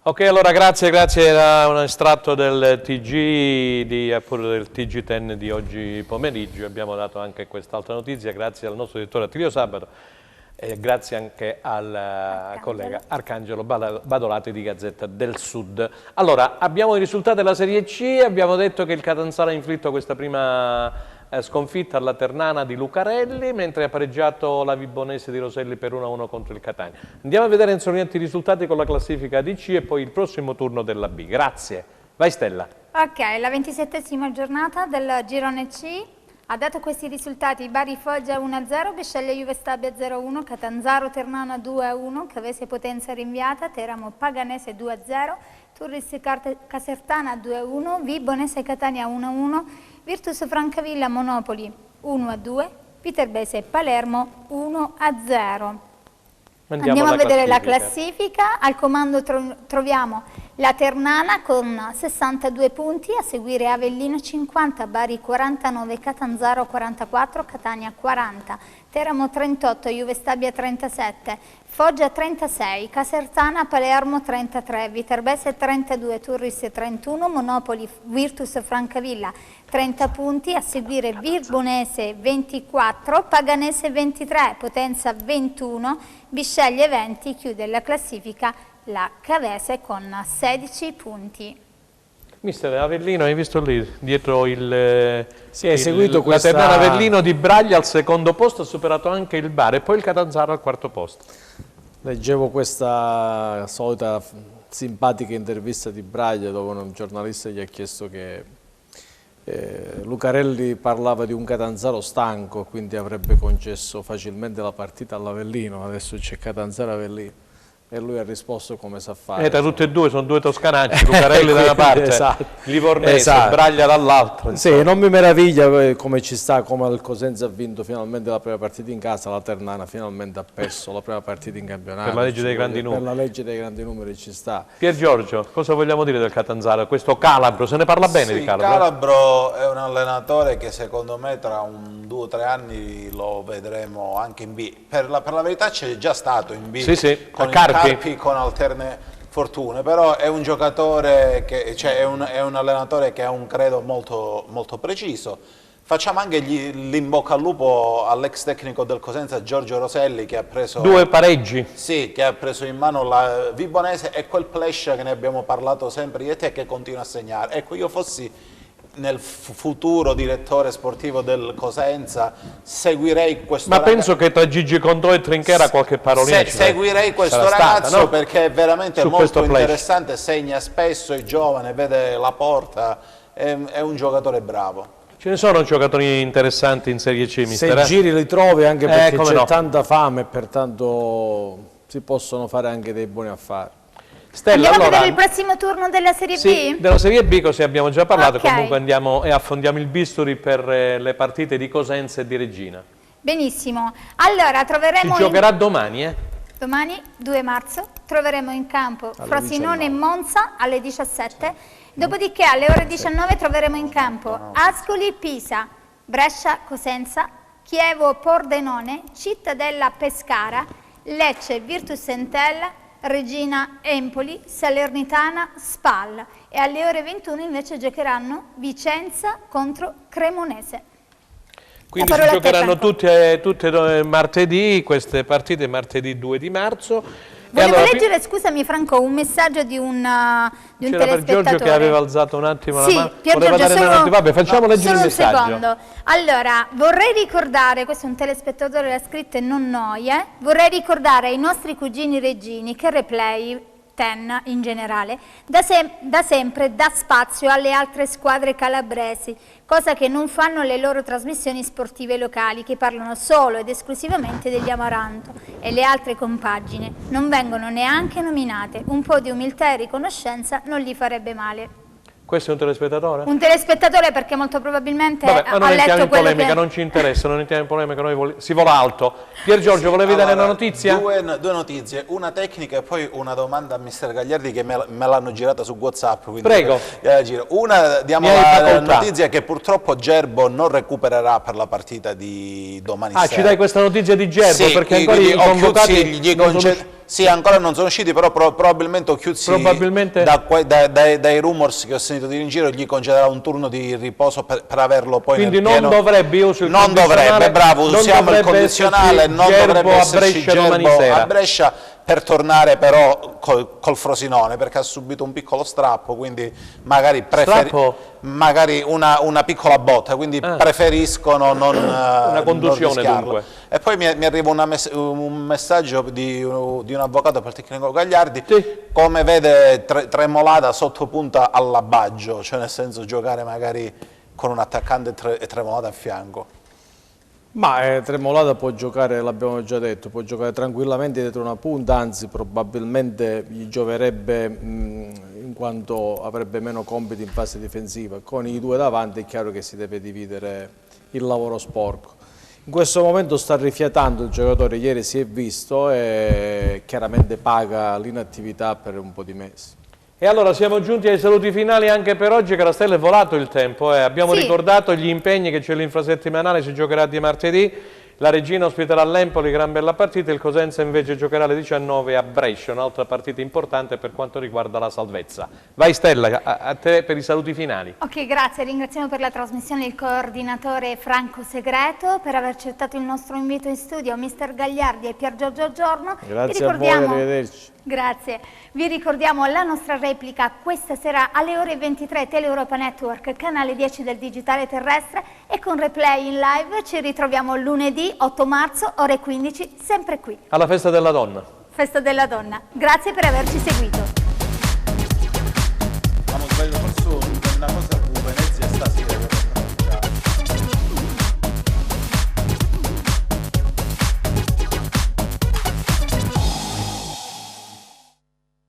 Ok, allora grazie, era un estratto del TG, del TG10 di oggi pomeriggio. Abbiamo dato anche quest'altra notizia grazie al nostro direttore Attilio Sabato e grazie anche al collega Arcangelo Badolati di Gazzetta del Sud. Allora, abbiamo i risultati della Serie C, abbiamo detto che il Catanzaro ha inflitto questa prima sconfitta alla Ternana di Lucarelli, mentre ha pareggiato la Vibonese di Roselli per 1-1 contro il Catania. Andiamo a vedere insieme i risultati con la classifica di C e poi il prossimo turno della B. Grazie. Vai Stella. Ok, la 27esima giornata del girone C ha dato questi risultati: Bari Foggia 1-0, Bisceglie Juve Stabia 0-1, Catanzaro Ternana 2-1, Cavese Potenza rinviata, Teramo Paganese 2-0, Turris Casertana 2-1, Vibonese Catania 1-1, Virtus Francavilla Monopoli 1-2, Viterbese Palermo 1-0. Andiamo a vedere la classifica. Al comando troviamo la Ternana con 62 punti, a seguire Avellino 50, Bari 49, Catanzaro 44, Catania 40, Teramo 38, Juve Stabia 37, Foggia 36, Casertana Palermo 33, Viterbese 32, Turris 31, Monopoli Virtus Francavilla 30 punti, a seguire Vibonese 24, Paganese 23, Potenza 21, Bisceglie 20, chiude la classifica la Cavese con 16 punti. Mister Avellino, hai visto lì dietro la Ternana Avellino di Braglia al secondo posto, ha superato anche il Bari e poi il Catanzaro al quarto posto. Leggevo questa solita simpatica intervista di Braglia dove un giornalista gli ha chiesto che Lucarelli parlava di un Catanzaro stanco, quindi avrebbe concesso facilmente la partita all'Avellino. Adesso c'è Catanzaro Avellino. E lui ha risposto come sa fare. Da tutte e due, sono due toscanacci, Lucarelli da una parte, esatto. Livornese, Braglia dall'altra. Sì, non mi meraviglia come ci sta, come il Cosenza ha vinto finalmente la prima partita in casa, la Ternana finalmente ha perso la prima partita in campionato. Per la legge dei grandi numeri. Per la legge dei grandi numeri ci sta. Pier Giorgio, cosa vogliamo dire del Catanzaro? Questo Calabro, se ne parla bene di Calabro? Calabro è un allenatore che secondo me tra 2 o 3 anni lo vedremo anche in B. Per la verità c'è già stato in B, sì, con Carpi, con alterne fortune, però è un giocatore che, è un allenatore che ha un credo molto, molto preciso, Facciamo anche l'in bocca al lupo all'ex tecnico del Cosenza Giorgio Roselli, che ha preso 2 pareggi. Sì, che ha preso in mano la Vibonese, e quel Plescia che ne abbiamo parlato sempre io e te, che continua a segnare. Ecco, io fossi nel futuro direttore sportivo del Cosenza, seguirei questo Ma penso che tra Gigi Condò e Trinchera qualche parolina seguirei questo ragazzo, no? Perché è veramente molto interessante, segna spesso, è giovane, vede la porta, è un giocatore bravo. Ce ne sono giocatori interessanti in Serie C, mister? Se giri li trovi, anche perché c'è tanta fame, pertanto si possono fare anche dei buoni affari. Stella, andiamo a vedere il prossimo turno della Serie B? Della Serie B così abbiamo già parlato, comunque andiamo e affondiamo il bisturi per le partite di Cosenza e di Regina. Benissimo, allora troveremo... Si giocherà domani, Domani, 2 marzo, troveremo in campo Frosinone e Monza alle 17. Dopodiché alle ore 19 troveremo in campo Ascoli Pisa, Brescia Cosenza, Chievo Pordenone, Cittadella Pescara, Lecce Virtus Entella, Regina Empoli, Salernitana Spal, e alle ore 21 invece giocheranno Vicenza contro Cremonese. Quindi si giocheranno tutte martedì, queste partite martedì 2 di marzo. Volevo leggere, scusami Franco, un messaggio di un telespettatore. Per Giorgio che aveva alzato un attimo la mano. Pier Giorgio, vabbè, facciamo leggere il messaggio. Un secondo. Allora, vorrei ricordare, questo è un telespettatore, l'ha scritto e non noi, vorrei ricordare ai nostri cugini reggini che Replay in generale da sempre dà spazio alle altre squadre calabresi, cosa che non fanno le loro trasmissioni sportive locali, che parlano solo ed esclusivamente degli Amaranto, e le altre compagini non vengono neanche nominate. Un po' di umiltà e riconoscenza non gli farebbe male. Questo è un telespettatore? Un telespettatore, perché molto probabilmente ha letto quello che... non entriamo in polemica, che... non ci interessa, non entriamo in polemica, noi si vola alto. Pier Giorgio, volevi dare una notizia? Due notizie, una tecnica e poi una domanda a mister Gagliardi, che me l'hanno girata su WhatsApp. Prego. Una, diamo la notizia che purtroppo Gerbo non recupererà per la partita di domani sera. Ci dai questa notizia di Gerbo? Sì, perché ancora i convocati... Sì, ancora non sono usciti, però probabilmente Occhiuzzi, dai rumors che ho sentito di in giro, gli concederà un turno di riposo per averlo poi quindi nel pieno. Non dovrebbe, bravo, usiamo il condizionale, non dovrebbe esserci Gerbo a Brescia, per tornare però col Frosinone, perché ha subito un piccolo strappo, quindi magari una piccola botta, quindi preferiscono non una contusione dunque. E poi mi arriva un messaggio di un avvocato per il tecnico Gagliardi, come vede Tremolada sottopunta all'abbaggio, cioè nel senso giocare magari con un attaccante e Tremolada a fianco. Ma Tremolada può giocare, l'abbiamo già detto, può giocare tranquillamente dietro una punta, anzi probabilmente gli gioverebbe in quanto avrebbe meno compiti in fase difensiva. Con i due davanti è chiaro che si deve dividere il lavoro sporco. In questo momento sta rifiatando il giocatore, ieri si è visto e chiaramente paga l'inattività per un po' di mesi. E allora siamo giunti ai saluti finali anche per oggi, Carastella, è volato il tempo. Abbiamo ricordato gli impegni, che c'è l'infrasettimanale, si giocherà di martedì, la Regina ospiterà l'Empoli, gran bella partita, il Cosenza invece giocherà alle 19 a Brescia, un'altra partita importante per quanto riguarda la salvezza. Vai Stella, a te per i saluti finali. Ok, grazie, ringraziamo per la trasmissione il coordinatore Franco Segreto, per aver accettato il nostro invito in studio, mister Gagliardi e Pier Giorgio Giorno. Grazie a voi, arrivederci. Grazie. Vi ricordiamo la nostra replica questa sera alle ore 23, Tele Europa Network, canale 10 del digitale terrestre, e con replay in live ci ritroviamo lunedì 8 marzo, ore 15, sempre qui. Alla Festa della Donna. Festa della Donna. Grazie per averci seguito.